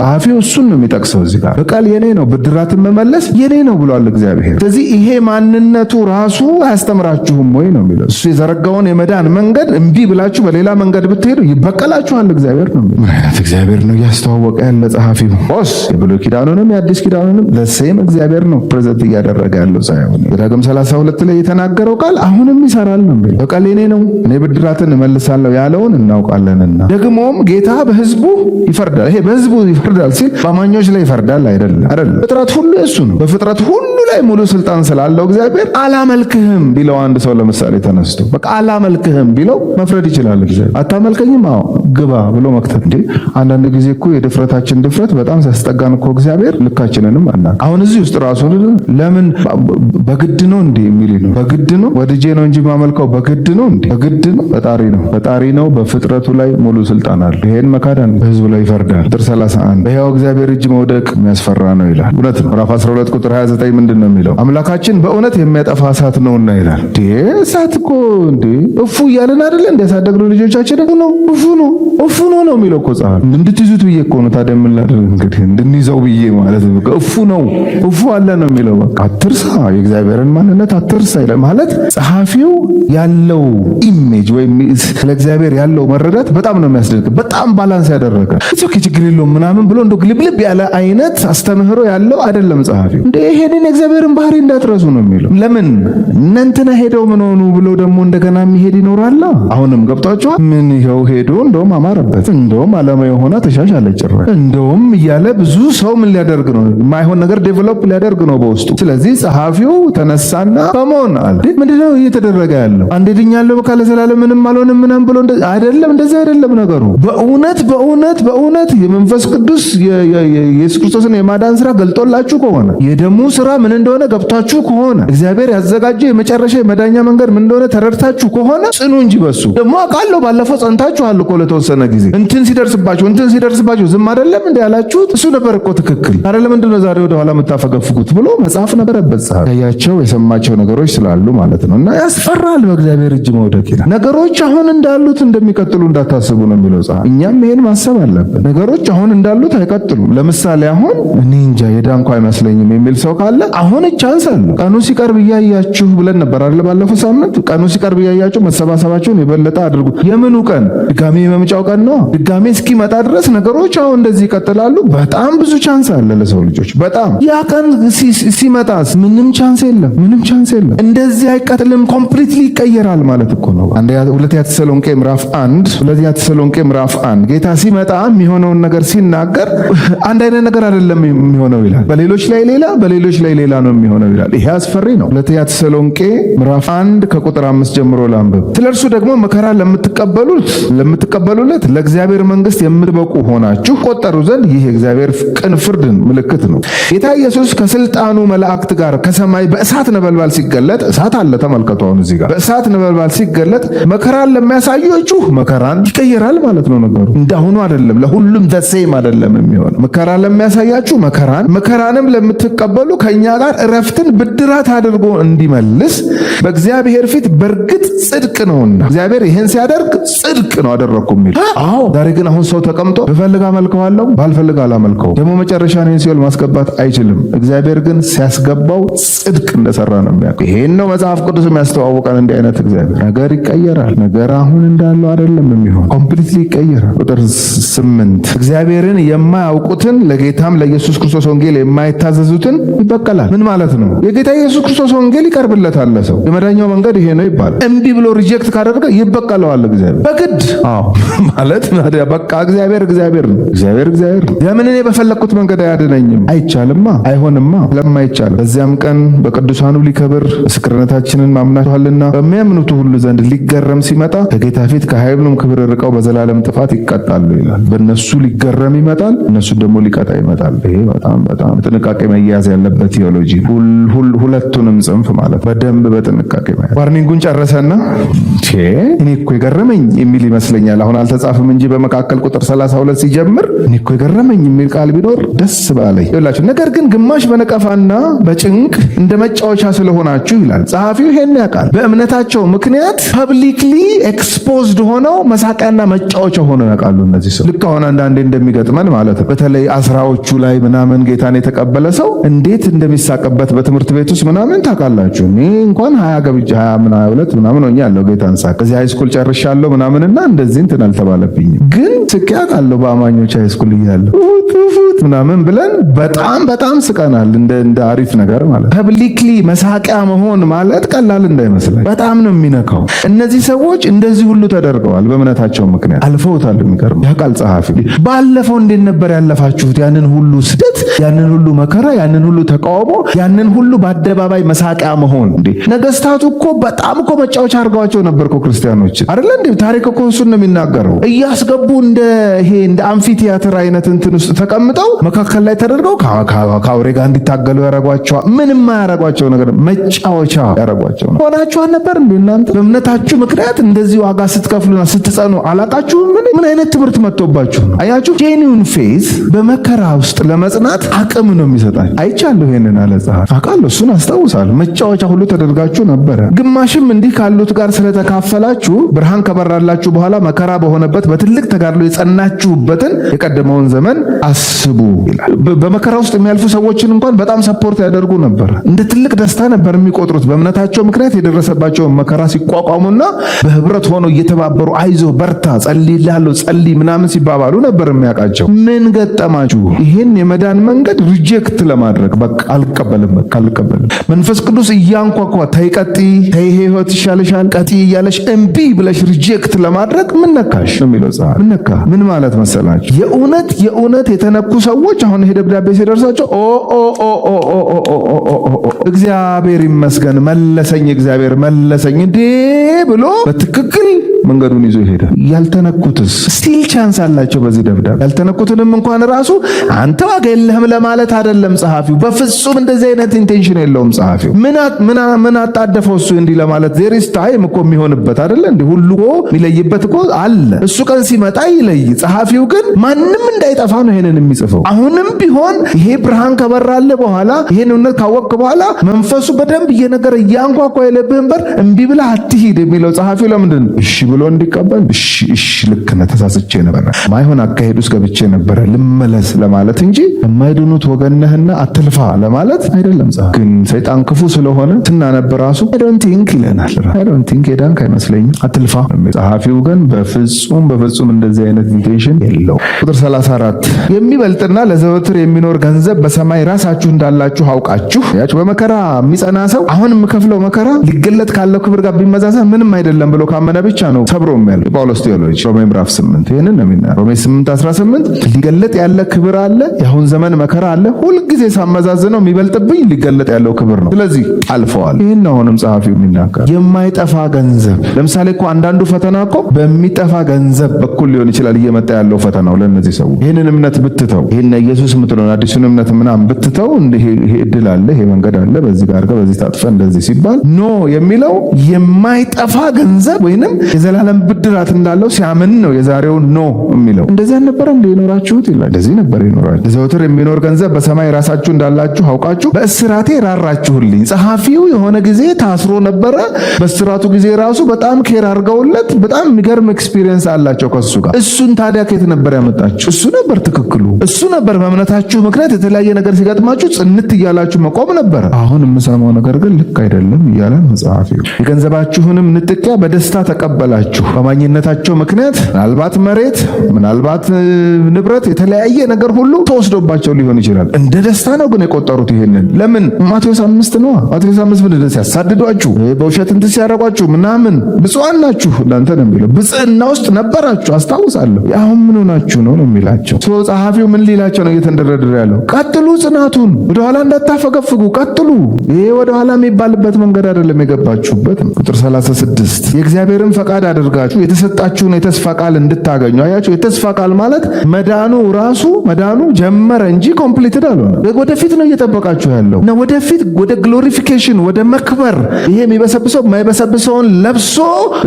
ጸሐፊው እሱን ነው የሚጠቅሰው እዚህ ጋር። በቀል የኔ ነው፣ ብድራትን መመለስ የኔ ነው ብሏል እግዚአብሔር። ስለዚህ ይሄ ማንነቱ ራሱ አያስተምራችሁም ወይ ነው የሚለው። እሱ የዘረጋውን የመዳን መንገድ እምቢ ብላችሁ በሌላ መንገድ ብትሄዱ ይበቀላችኋል እግዚአብሔር ነው። ምን አይነት እግዚአብሔር ነው እያስተዋወቀ ያለ ጸሐፊው? ኦስ የብሉይ ኪዳኑንም የአዲስ ኪዳኑንም ለሴም እግዚአብሔር ነው ፕሬዘንት እያደረገ ያለው ሳይሆን ዘዳግም 32 ላይ የተናገረው ቃል አሁንም ይሰራል ነው። በቀል የኔ ነው እኔ ብድራትን እመልሳለሁ ያለውን እናውቃለንና። ደግሞም ጌታ በሕዝቡ ይፈርዳል። ይሄ በሕዝቡ ይፈርዳል ሲል በአማኞች ላይ ይፈርዳል አይደለም። ፍጥረት ሁሉ የሱ ነው። በፍጥረት ሁሉ ላይ ሙሉ ስልጣን ስላለው እግዚአብሔር አላመልክህም ቢለው አንድ ሰው ለምሳሌ ተነስቶ በቃ አላመልክህም ቢለው መፍረድ ይችላል እግዚአብሔር። አታመልከኝም? አዎ ግባ ብሎ መክተት። እንዴ አንዳንድ ጊዜ እኮ የድፍረታችን ድፍረት በጣም ሲያስጠጋን እኮ እግዚአብሔር ልካችንንም አናውቅ። አሁን እዚህ ውስጥ ራሱ ለምን በግድ ነው እንዴ የሚል ነው። በግድ ነው ወድጄ ነው እንጂ ማመልከው በግድ ነው እንዴ? በግድ ነው። ፈጣሪ ነው። በፍጥረቱ ላይ ሙሉ ስልጣን አለ። ይሄን መካዳን በህዝቡ ላይ ይፈርዳል። ቁጥር 31 በሕያው እግዚአብሔር እጅ መውደቅ የሚያስፈራ ነው ይላል። እውነት ነው። ምዕራፍ 12 ቁጥር 29 ምንድን ነው የሚለው? አምላካችን በእውነት የሚያጠፋ እሳት ነውና ይላል። እሳት እኮ እንዴ እፉ እያለን አይደለ እንዲያሳደግነው ልጆቻችን እፉ ነው የሚለው እኮ ጸሐፊ። እንድትይዙት ብዬ እኮ ነው። ታዲያ ምን ላድርግ እንግዲህ እንድንይዘው ብዬ ማለት ነው። እፉ አለ ነው የሚለው። በቃ አትርሳ፣ የእግዚአብሔርን ማንነት አትርሳ ይላል። ማለት ጸሐፊው ያለው ኢሜጅ ወይም ለእግዚአብሔር ያለው መረዳት በጣም ነው የሚያስደንቅ። በጣም ባላንስ ያደረገ እዚህ ችግር የለውም ምናምን ብሎ እንደው ግልብልብ ያለ አይነት አስተምህሮ ያለው አይደለም ጸሐፊው። እንደ ይሄንን የእግዚአብሔርን ባህሪ እንዳትረሱ ነው የሚለው። ለምን እናንተና ሄደው ምን ሆኑ ብሎ ደግሞ እንደገና የሚሄድ ይኖራል። አሁንም ገብቷቸዋል። ምን ይኸው ሄዶ እንደውም አማረበት፣ እንደውም ዓለማ የሆነ ተሻሻለ ጭራሽ እንደውም እያለ ብዙ ሰው ምን ሊያደርግ ነው? የማይሆን ነገር ዴቨሎፕ ሊያደርግ ነው በውስጡ። ስለዚህ ጸሐፊው ተነሳና በመሆን አለ ምንድነው እየተደረገ ያለው? አንዴ ድኛለሁ በቃ ለዘላለም ምንም አልሆንም ምናምን ብሎ አይደለም። እንደዚህ አይደለም ነገሩ። በእውነት የመንፈስ ቅዱስ የኢየሱስ ክርስቶስን የማዳን ስራ ገልጦላችሁ ከሆነ የደሙ ስራ ምን እንደሆነ ገብታችሁ ከሆነ እግዚአብሔር ያዘጋጀው የመጨረሻ የመዳኛ መንገድ ምን እንደሆነ ተረድታችሁ ከሆነ ጽኑ እንጂ በሱ ደግሞ አውቃለሁ። ባለፈው ጸንታችኋል እኮ ለተወሰነ ጊዜ እንትን ሲደርስባችሁ ዝም አይደለም እንዴ ያላችሁት? እሱ ነበር እኮ ትክክል አይደለም። ምንድነው ዛሬ ወደ ኋላ የምታፈገፍጉት ብሎ መጽሐፍ ነበረበት። ያያቸው የሰማቸው ነገሮች ስላሉ ማለት ነው። እና ያስፈራል በእግዚአብሔር እጅ መውደቅ ይላል። ነገሮች አሁን እንዳሉት እንደሚቀጥሉ እንዳታስቡ ነው የሚለው ጸሐፊ። እኛም ይሄን ማሰብ አለብን። ነገሮች አሁን እንዳሉት አይቀጥሉም። ለምሳሌ አሁን እኔ እንጃ የዳንኩ አይመስለኝም የሚል ሰው ካለ አሁን ቻንስ አለ። ቀኑ ሲቀርብ እያያችሁ ብለን ነበር አይደል? ባለፈው ሳምንት ቀኑ ሲቀርብ እያያችሁ መሰባሰባችሁን የበለጠ አድርጉ። የምኑ ቀን? ድጋሜ የመምጫው ቀን ነው። ድጋሜ እስኪመጣ ድረስ ነገሮች አሁን እንደዚህ ይቀጥላሉ። በጣም ብዙ ቻንስ አለ ለሰው ልጆች። በጣም ያ ቀን ሲመጣስ ምንም ቻንስ የለም። እንደዚህ አይቀጥልም። ኮምፕሊትሊ ይቀየራል ማለት እኮ ነው። ሁለተኛ ተሰሎንቄ ምዕራፍ 1 ጌታ ሲመጣ የሚሆነውን ነገር ሲናገር አንድ አይነት ነገር አይደለም የሚሆነው ይላል። በሌሎች ላይ ሌላ ነው የሚሆነው ይላል። ይሄ አስፈሪ ነው። ሁለተኛ ተሰሎንቄ ምዕራፍ 1 ከቁጥር 5 ጀምሮ ላንብብ። ስለ እርሱ ደግሞ መከራ ለምትቀበሉለት ለእግዚአብሔር መንግሥት የምትበቁ ሆናችሁ ቆጠሩ ዘንድ ይህ የእግዚአብሔር ቅን ፍርድን ምልክት ነው። ጌታ ኢየሱስ ከስልጣኑ መላእክት ጋር ከሰማይ በእሳት ነበልባል ነበልባል ሲገለጥ እሳት አለ። ተመልከቱ። አሁን እዚህ ጋር በእሳት ነበልባል ሲገለጥ መከራን ለሚያሳያችሁ መከራን ይቀየራል ማለት ነው። ነገሩ እንዳሁኑ አይደለም። ለሁሉም ዘሴም አይደለም የሚሆነው። መከራ ለሚያሳያችሁ መከራንም ለምትቀበሉ ከኛ ጋር እረፍትን ብድራት አድርጎ እንዲመልስ በእግዚአብሔር ፊት በእርግጥ ጽድቅ ነውና እግዚአብሔር ይህን ሲያደርግ ጽድቅ ነው አደረግኩ የሚል። አዎ ዛሬ ግን አሁን ሰው ተቀምጦ ብፈልግ አመልከዋለሁ ባልፈልግ አላመልከው ደግሞ መጨረሻ ነው ሲኦል ማስገባት አይችልም። እግዚአብሔር ግን ሲያስገባው ጽድቅ እንደሰራ ነው የሚያውቀው። ይሄን ነው መጽሐፍ ቅዱስ የሚያስተዋውቀን። እንዲህ አይነት እግዚአብሔር ነገር ይቀየራል። ነገር አሁን እንዳለው አይደለም የሚሆን፣ ኮምፕሊትሊ ይቀየራል። ቁጥር 8 እግዚአብሔርን የማያውቁትን ለጌታም ለኢየሱስ ክርስቶስ ወንጌል የማይታዘዙትን ይበቀላል። ምን ማለት ነው? የጌታ ኢየሱስ ክርስቶስ ወንጌል ይቀርብለታል ለሰው። የመዳኛው መንገድ ይሄ ነው ይባላል። እምቢ ብሎ ሪጀክት ካደረገ ይበቀለዋል እግዚአብሔር በግድ። አዎ ማለት በቃ እግዚአብሔር ነው። እግዚአብሔር ነው። ለምን እኔ በፈለኩት መንገድ አያድነኝም? አይቻልማ፣ አይሆንማ። ለማይቻል በዚያም ቀን በቅዱሳኑ ሊከብር ምስክርነታችንን ማምናችኋልና በሚያምኑት ሁሉ ዘንድ ሊገረም ሲመጣ ከጌታ ፊት ከኃይሉም ክብር ርቀው በዘላለም ጥፋት ይቀጣሉ ይላል። በእነሱ ሊገረም ይመጣል፣ እነሱ ደግሞ ሊቀጣ ይመጣል። ይሄ በጣም ጥንቃቄ መያዝ ያለበት ቴዎሎጂ ነው። ሁለቱንም ጽንፍ ማለት በደንብ በጥንቃቄ ማለት። ዋርኒንጉን ጨረሰና እኔ እኮ የገረመኝ የሚል ይመስለኛል። አሁን አልተጻፈም እንጂ በመካከል ቁጥር 32 ሲጀምር እኔ እኮ የገረመኝ የሚል ቃል ቢኖር ደስ ባለኝ ይላችሁ። ነገር ግን ግማሽ በነቀፋና በጭንቅ እንደ መጫወቻ ስለሆናችሁ ይላል ጸሐፊው። ይሄን ያውቃል። በእምነታቸው ምክንያት ፐብሊክሊ ኤክስፖዝድ ሆነው መሳቂያና መጫወቻ ሆነው ያውቃሉ እነዚህ ሰው። ልክ አሁን አንዳንዴ እንደሚገጥመን ማለት ነው። በተለይ አስራዎቹ ላይ ምናምን ጌታን የተቀበለ ሰው እንዴት እንደሚሳቅበት በትምህርት ቤት ውስጥ ምናምን ታውቃላችሁ። እኔ እንኳን 22 ምናምን ሆኛለሁ ጌታን ሳቅ። እዚህ ሃይስኩል ጨርሻለሁ ምናምንና እንደዚህ እንትን አልተባለብኝም፣ ግን ስቄ አውቃለሁ። በአማኞች ሃይስኩል እያለሁ ምናምን ብለን በጣም ስቀናል። እንደ አሪፍ ነገር ማለት ፐብሊክሊ መሳቂያ መሆን ማለት ቀላል እንዳይመስላል። በጣም ነው የሚነካው። እነዚህ ሰዎች እንደዚህ ሁሉ ተደርገዋል። በእምነታቸው ምክንያት አልፈውታል። የሚገርም ያውቃል ጸሐፊ። ባለፈው እንዴት ነበር ያለፋችሁት? ያንን ሁሉ ስደት፣ ያንን ሁሉ መከራ፣ ያንን ሁሉ ተቃውሞ፣ ያንን ሁሉ በአደባባይ መሳቂያ መሆን። እንዴ ነገስታቱ እኮ በጣም እኮ መጫወቻ አድርገዋቸው ነበር እኮ ክርስቲያኖች አይደለ እንዴ? ታሪክ እኮ እሱን ነው የሚናገረው። እያስገቡ እንደ አምፊቲያትር አይነት እንትን ውስጥ ተቀምጠው መካከል ላይ ተደርገው ከአውሬ ጋር እንዲታገሉ ያረጓቸዋል። ምንም አያረጓቸው ነገር መጫወቻ ያረጓቸው ነው። ሆናችሁ ነበር እንዴ እናንተ? በእምነታችሁ ምክንያት እንደዚህ ዋጋ ስትከፍሉና ስትጸኑ አላቃችሁም? ምን አይነት ትምህርት መጥቶባችሁ ነው? አያችሁ፣ ጄኒውን ፌዝ በመከራ ውስጥ ለመጽናት አቅም ነው የሚሰጣችሁ። አይቻለሁ ይሄንን አለ ጸሐፊ። አውቃለሁ፣ እሱን አስታውሳለሁ። መጫወቻ ሁሉ ተደርጋችሁ ነበረ። ግማሽም እንዲህ ካሉት ጋር ስለተካፈላችሁ ብርሃን ከበራላችሁ በኋላ መከራ በሆነበት በትልቅ ተጋድሎ የጸናችሁበትን የቀደመውን ዘመን አስቡ ይላል። በመከራ ውስጥ የሚያልፉ ሰዎችን እንኳን በጣም ሰፖርት ያደርጉ ነበር። እንደ ትልቅ ደስታ ነበር የሚቆጥሩት። በእምነታቸው ምክንያት የደረሰባቸውን መከራ ሲቋቋሙና በህብረት ሆነው እየተባበሩ አይዞ በርታ፣ ጸልይልሃለሁ፣ ጸልይ ምናምን ሲባባሉ ነበር የሚያውቃቸው። ምን ገጠማችሁ? ይህን የመዳን መንገድ ሪጀክት ለማድረግ በቃ አልቀበልም። መንፈስ ቅዱስ እያንኳኳ ተይ ቀጥይ፣ ተይ ህይወት ይሻልሻል፣ ቀጥይ እያለሽ እምቢ ብለሽ ሪጀክት ለማድረግ ምን ነካሽ ነው የሚለው ጸሐፊ። ምን ነካ? ምን ማለት መሰላችሁ? የእውነት የተነኩ ሰዎች አሁን ይሄ ደብዳቤ ሲደርሳቸው እግዚአብሔር ይመስገን መለሰኝ፣ እግዚአብሔር መለሰኝ እንዴ ብሎ በትክክል መንገዱን ይዞ ይሄዳል። ያልተነኩትስ ስቲል ቻንስ አላቸው። በዚህ ደብዳቤ ያልተነኩትንም እንኳን ራሱ አንተ ዋጋ የለህም ለማለት አይደለም ጸሐፊው። በፍጹም እንደዚህ አይነት ኢንቴንሽን የለውም ጸሐፊው። ምን አጣደፈው እሱ እንዲህ ለማለት? ዜር ኢዝ ታይም እኮ የሚሆንበት አይደለ እንዴ? ሁሉ እኮ የሚለይበት እኮ አለ። እሱ ቀን ሲመጣ ይለይ። ጸሐፊው ግን ማንም እንዳይጠፋ ነው ይሄንን የሚጽፈው። አሁንም ቢሆን ይሄ ብርሃን ከበራለ በኋላ ይሄን እውነት ካወቅክ በኋላ መንፈሱ በደንብ እየነገረ እያንኳኳ የለብህን በር እምቢ ብለህ አትሂድ የሚለው ጸሐፊው ለምንድን ነው? እሺ ብሎ እንዲቀበል። እሺ ልክ ነህ፣ ተሳስቼ ነበር፣ ማይሆን አካሄድ ውስጥ ገብቼ ነበር፣ ልመለስ ለማለት እንጂ የማይድኑት ወገን ነህና አትልፋ ለማለት አይደለም። ጸሐፊ ግን ሰይጣን ክፉ ስለሆነ ስናነብ ራሱ አይ ዶንት ቲንክ ይለናል። አይ ዶንት ቲንክ ሄዳን አይመስለኝም፣ አትልፋ። ጸሐፊው ግን በፍጹም እንደዚህ አይነት ኢንቴንሽን የለው። ቁጥር 34 የሚበልጥና ለዘወትር የሚኖር ገንዘብ በሰማይ ራሳችሁ እንዳላችሁ አውቃችሁ። ያችሁ በመከራ የሚጸና ሰው አሁን የምከፍለው መከራ ሊገለጥ ካለው ክብር ጋር ቢመዛዘን ምንም አይደለም ብሎ ካመነ ብቻ ነው ሰብሮ የሚያል። የጳውሎስ ቴዎሎጂ ሮሜ ምዕራፍ 8 ይሄንን ነው የሚናገረው። ሮሜ 8:18 ሊገለጥ ያለ ክብር አለ፣ የአሁን ዘመን መከራ አለ። ሁልጊዜ ሳመዛዝነው የሚበልጥብኝ ሊገለጥ ያለው ክብር ነው። ስለዚህ አልፈዋል። ይሄን አሁንም ጸሐፊው የሚናገር የማይጠፋ ገንዘብ። ለምሳሌ እኮ አንዳንዱ ፈተና እኮ በሚጠፋ ገንዘብ በኩል ሊሆን ይችላል እየመጣ ያለው ፈተናው ለነዚህ ሰዎች። ይሄንን እምነት ብትተው፣ ይሄን ኢየሱስ የምትለውን አዲሱን እምነት ምናምን ብትተው፣ ይሄ እድል አለ፣ ይሄ መንገድ አለ። ታገኛለህ፣ በዚህ ጋር በዚህ ታጥፈ እንደዚህ ሲባል ኖ የሚለው የማይጠፋ ገንዘብ ወይንም የዘላለም ብድራት እንዳለው ሲያምን ነው የዛሬው ኖ የሚለው። እንደዚህ አልነበረ እንደ የኖራችሁት ይላል። እንደዚህ ነበር ይኖራል። ዘወትር የሚኖር ገንዘብ በሰማይ ራሳችሁ እንዳላችሁ አውቃችሁ በእስራቴ ራራችሁልኝ። ጸሐፊው የሆነ ጊዜ ታስሮ ነበረ። በእስራቱ ጊዜ ራሱ በጣም ኬር አድርገውለት በጣም የሚገርም ኤክስፒሪየንስ አላቸው ከሱ ጋር። እሱን ታዲያ ከየት ነበር ያመጣችሁ? እሱ ነበር ትክክሉ። እሱ ነበር በእምነታችሁ ምክንያት የተለያየ ነገር ሲገጥማችሁ ጽንት እያላችሁ መቆም ነበር። አሁን የምሰማው ነገር ግን ልክ አይደለም እያለ ጸሐፊው የገንዘባችሁንም ንጥቂያ በደስታ ተቀበላችሁ። በማኝነታቸው ምክንያት ምናልባት መሬት፣ ምናልባት ንብረት፣ የተለያየ ነገር ሁሉ ተወስዶባቸው ሊሆን ይችላል። እንደ ደስታ ነው ግን የቆጠሩት። ይሄንን ለምን? ማቴዎስ 5 ነው። ማቴዎስ 5 ምንድን ነው? ሲያሳድዷችሁ፣ በውሸት እንትን ሲያረጓችሁ ምናምን ብፁዓን ናችሁ እናንተ ነው የሚለው። ብጽዕና ውስጥ ነበራችሁ አስታውሳለሁ። አሁን ምን ሆናችሁ ነው የሚላቸው። ጸሐፊው ምን ሊላቸው ነው እየተንደረደረ ያለው? ቀጥሉ፣ ጽናቱን ወደኋላ እንዳታፈገፍጉ ቀጥሉ። ይሄ ወደኋላ የሚባልበት መንገድ አይደለም የገባችሁበት። ቁጥር 36 የእግዚአብሔርን ፈቃድ አድርጋችሁ የተሰጣችሁን የተስፋ ቃል እንድታገኙ። አያችሁ፣ የተስፋ ቃል ማለት መዳኑ ራሱ መዳኑ ጀመረ እንጂ ኮምፕሊትድ አልሆነ። ወደፊት ነው እየጠበቃችሁ ያለው እና ወደፊት ወደ ግሎሪፊኬሽን ወደ መክበር። ይሄ የሚበሰብሰው የማይበሰብሰውን ለብሶ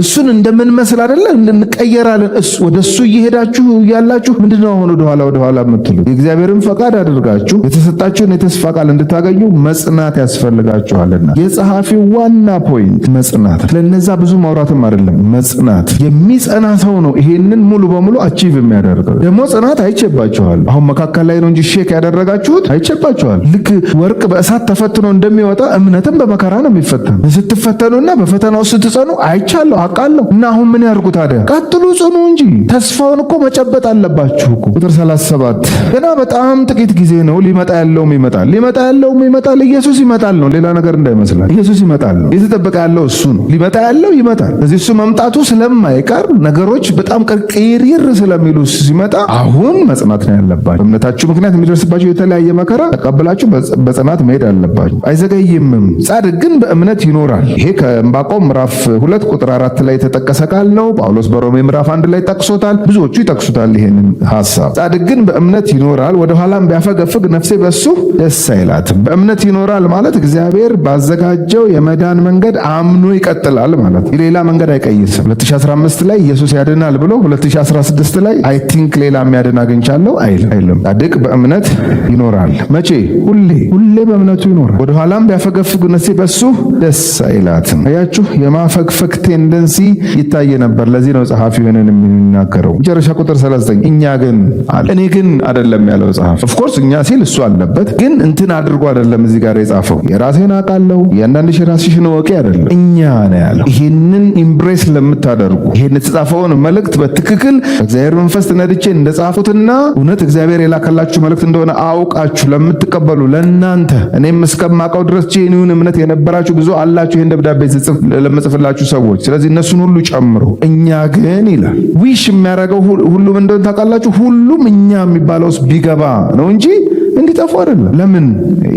እሱን እንደምንመስል አይደለ እንቀየራለን። ወደ እሱ እየሄዳችሁ ያላችሁ ምንድነው አሁን ወደኋላ የምትሉት? የእግዚአብሔርን ፈቃድ አድርጋችሁ የተሰጣችሁን የተስፋ ቃል እንድታገኙ መጽናት ያስፈልጋችኋልና። የጸሐፊው ዋና ፖይንት መጽናት። ለነዛ ብዙ ማውራትም አይደለም፣ መጽናት። የሚጸና ሰው ነው ይሄንን ሙሉ በሙሉ አቺቭ የሚያደርገው። ደግሞ ጽናት አይቼባችኋል። አሁን መካከል ላይ ነው እንጂ ሼክ ያደረጋችሁት አይቼባችኋል። ልክ ወርቅ በእሳት ተፈትኖ እንደሚወጣ እምነትም በመከራ ነው የሚፈተኑ። ስትፈተኑና በፈተናው ስትጸኑ አይቻለሁ፣ አውቃለሁ። እና አሁን ምን ያርጉ ታዲያ? ቀጥሉ፣ ጽኑ እንጂ ተስፋውን እኮ መጨበጥ አለባችሁ እኮ። ቁጥር 37 ገና በጣም ጥቂት ጊዜ ነው፣ ሊመጣ ያለውም ይመጣል። ሊመጣ ያለውም ይመጣል። ኢየሱስ ይመጣል ነው፣ ሌላ ነገር እንዳይመስላል። ኢየሱስ ይመጣል ነው፣ የተጠበቀ ያለው እሱ ነው። ሊመጣ ያለው ይመጣል። ስለዚህ እሱ መምጣቱ ስለማይቀር ነገሮች በጣም ቅርቅር ስለሚሉ ሲመጣ አሁን መጽናት ነው ያለባችሁ። በእምነታችሁ ምክንያት የሚደርስባችሁ የተለያየ መከራ ተቀብላችሁ በጽናት መሄድ አለባችሁ። አይዘገይምም። ጻድቅ ግን በእምነት ይኖራል። ይሄ ከዕንባቆም ምዕራፍ 2 ቁጥር 4 ላይ የተጠቀሰ ቃል ነው። ጳውሎስ በሮሜ ምዕራፍ 1 ላይ ጠቅሶታል። ብዙዎቹ ይጠቅሱታል ይሄንን ሐሳብ። ጻድቅ ግን በእምነት ይኖራል፣ ወደ ኋላም ቢያፈገፍግ ነፍሴ በሱ ደስ አይላትም። በእምነት ይኖራል ማለት እግዚአብሔር ባዘጋጀው የመዳን መንገድ አምኖ ይቀጥላል ማለት ነው። ሌላ መንገድ አይቀይስም። 2015 ላይ ኢየሱስ ያድናል ብሎ 2016 ላይ አይ ቲንክ ሌላ የሚያድን አግኝቻለሁ አይልም። ጻድቅ በእምነት ይኖራል። መቼ? ሁሌ በእምነቱ ይኖራል። ወደ ኋላም ቢያፈገፍግ ነፍሴ በሱ ደስ አይላትም። አያችሁ፣ የማፈግፈግ ቴንደንሲ ይታይ ነበር። ለዚህ ነው ጸሐፊው ይህንን የሚናገረው። መጨረሻ ቁጥር 39 እኛ ግን አለ። እኔ ግን አይደለም ያለው ጸሐፊ። ኦፍኮርስ እኛ ሲል እሱ አለበት፣ ግን እንትን አድርጎ አይደለም እዚህ ጋር የጻፈው። የራሴን አውቃለሁ እያንዳንድሽ የራስሽን ወቂ አይደለም፣ እኛ ነው ያለው። ይህንን ኢምብሬስ ለምታደርጉ ይህን የተጻፈውን መልእክት በትክክል እግዚአብሔር መንፈስ ነድቼ እንደጻፉትና እውነት እግዚአብሔር የላከላችሁ መልእክት እንደሆነ አውቃችሁ ለምትቀበሉ ለእናንተ እኔም እስከማውቀው ድረስ ጄኒውን እምነት የነበራችሁ ብዙ አላችሁ፣ ይህን ደብዳቤ ለምጽፍላችሁ ሰዎች። ስለዚህ እነሱን ሁሉ ጨምሮ እኛ ግን ይላል። ዊሽ የሚያደርገው ሁሉም እንደሆነ ታውቃላችሁ። ሁሉም እኛ የሚባለውስ ቢገባ ነው እንጂ እንዲጠፉ አይደለም። ለምን?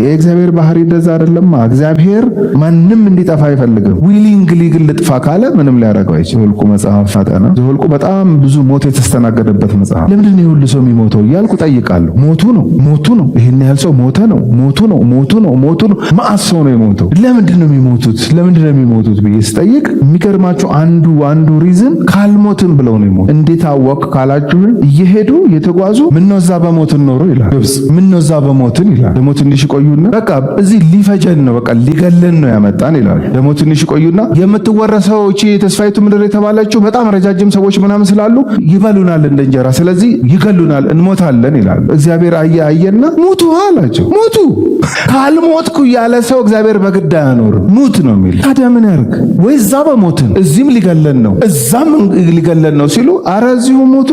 የእግዚአብሔር ባህሪ እንደዛ አይደለም። እግዚአብሔር ማንም እንዲጠፋ አይፈልግም። ዊሊንግሊ ግን ልጥፋ ካለ ምንም ሊያደርገው አይችልም። ዘኍልቍ መጽሐፍ ፈጠነ። ዘኍልቍ በጣም ብዙ ሞት የተስተናገደበት መጽሐፍ። ለምንድን ነው ሁሉ ሰው የሚሞተው እያልኩ ጠይቃለሁ። ሞቱ ነው። ይሄን ያህል ሰው ሞተ ነው። ሞቱ ነው። መዓት ሰው ነው የሞተው። ለምንድን ነው የሚሞቱት ብዬ ስጠይቅ የሚገርማችሁ አንዱ ሪዝን ካልሞትን ብለው ነው የሞቱት። እንዴት አወቅ ካላችሁ እየሄዱ እየተጓዙ ምነው እዛ በሞትን ኖሮ ይላል ግብጽ። ምነው እዛ በሞትን ይላል። ደግሞ ትንሽ ቆዩና በቃ እዚህ ሊፈጀን ነው፣ በቃ ሊገለን ነው ያመጣን ይላል። ደግሞ ትንሽ ቆዩና የምትወረሰው እቺ የተስፋይቱ ምድር የተባለችው በጣም ረጃጅም ሰዎች ምናምን ስላሉ ይበሉናል እንደ እንጀራ፣ ስለዚህ ይገሉናል፣ እንሞታለን ይላሉ። እግዚአብሔር አየና ሙቱ አላቸው። ሙቱ ካልሞትኩ ያለ ሰው እግዚአብሔር በግድ አያኖርም። ሙት ነው የሚል። ታዲያ ምን ያርግ? ወይ እዛ በሞትን እዚህም ሊገለን ነው እዛም ሊገለን ነው ሲሉ አረ እዚሁ ሙቱ።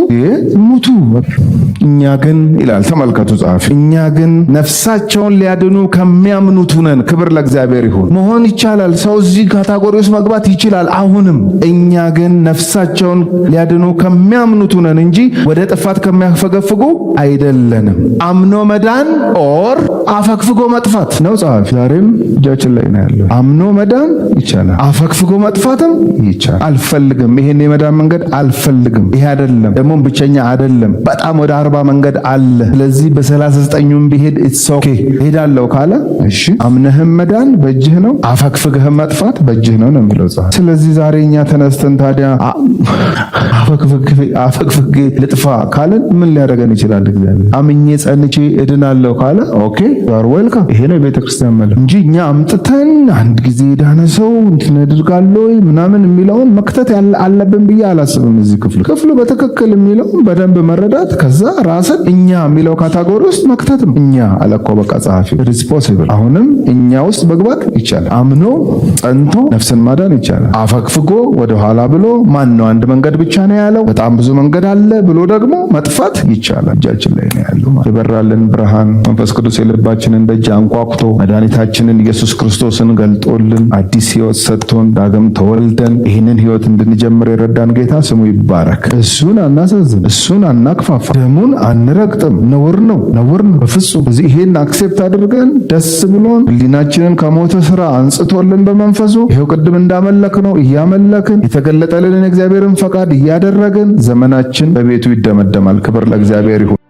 እኛ ግን ይላል ተመልከቱ ጸሐፊ፣ እኛ ግን ነፍሳቸውን ሊያድኑ ከሚያምኑት ነን። ክብር ለእግዚአብሔር ይሁን። መሆን ይቻላል። ሰው እዚህ ካታጎሪ ውስጥ መግባት ይችላል። አሁንም እኛ ግን ነፍሳቸውን ሊያድኑ ከሚያምኑት ነን እንጂ ወደ ጥፋት ከሚያፈገፍጉ አይደለንም። አምኖ መዳን ኦር አፈግፍጎ መጥፋት ነው ጸሐፊ። ዛሬም እጃችን ላይ ነው ያለው። አምኖ መዳን ይቻላል፣ አፈግፍጎ መጥፋትም ይቻላል። አልፈልግም፣ ይሄን የመዳን መንገድ አልፈልግም፣ ይሄ አይደለም፣ ደግሞ ብቸኛ አይደለም፣ በጣም ወደ 40 መንገድ አለ። ስለዚህ በ39ኙም ቢሄድ ኢትስ ኦኬ ሄዳለሁ ካለ እሺ፣ አምነህም መዳን በእጅህ ነው፣ አፈግፍግህም መጥፋት በእጅህ ነው የሚለው ጸሐፊ። ስለዚህ ዛሬ እኛ ተነስተን ታዲያ አፈግፍጌ ልጥፋ ካለን ምን ሊያደርገን ይችላል? እግዚአብሔር አምኜ ጸንቼ እድናለሁ ካለ ኦኬ ዩአር ዌልካም። ይሄ ነው ቤተክርስቲያን ማለት እንጂ እኛ አምጥተን አንድ ጊዜ ዳነ ሰው እንትን አድርጋለሁ ምናምን የሚለውን መክተት አለብን ብዬ አላስብም። እዚህ ክፍሉ በትክክል የሚለውን በደንብ መረዳት፣ ከዛ ራስን እኛ የሚለው ካታጎሪ ውስጥ መክተትም። እኛ አለኮ በቃ ጸሐፊ ሪስፖንሲብል። አሁንም እኛ ውስጥ መግባት ይቻላል። አምኖ ጸንቶ ነፍስን ማዳን ይቻላል። አፈግፍጎ ወደኋላ ብሎ ማን ነው አንድ መንገድ ብቻ ነው ያለው በጣም ብዙ መንገድ አለ ብሎ ደግሞ መጥፋት ይቻላል። እጃችን ላይ ነው ያለው። የበራልን ብርሃን መንፈስ ቅዱስ የልባችንን ደጅ አንኳኩቶ መድኃኒታችንን ኢየሱስ ክርስቶስን ገልጦልን አዲስ ሕይወት ሰጥቶን ዳግም ተወልደን ይህንን ሕይወት እንድንጀምር የረዳን ጌታ ስሙ ይባረክ። እሱን አናሳዝን፣ እሱን አናክፋፋ፣ ደሙን አንረግጥም። ነውር ነው በፍጹም። እዚህ ይሄን አክሴፕት አድርገን ደስ ብሎን ሕሊናችንን ከሞተ ስራ አንጽቶልን በመንፈሱ ይሄው ቅድም እንዳመለክ ነው እያመለክን የተገለጠልን እግዚአብሔርን ፈቃድ እያደረግን ዘመናችን በቤቱ ይደመደማል። ክብር ለእግዚአብሔር ይሁን።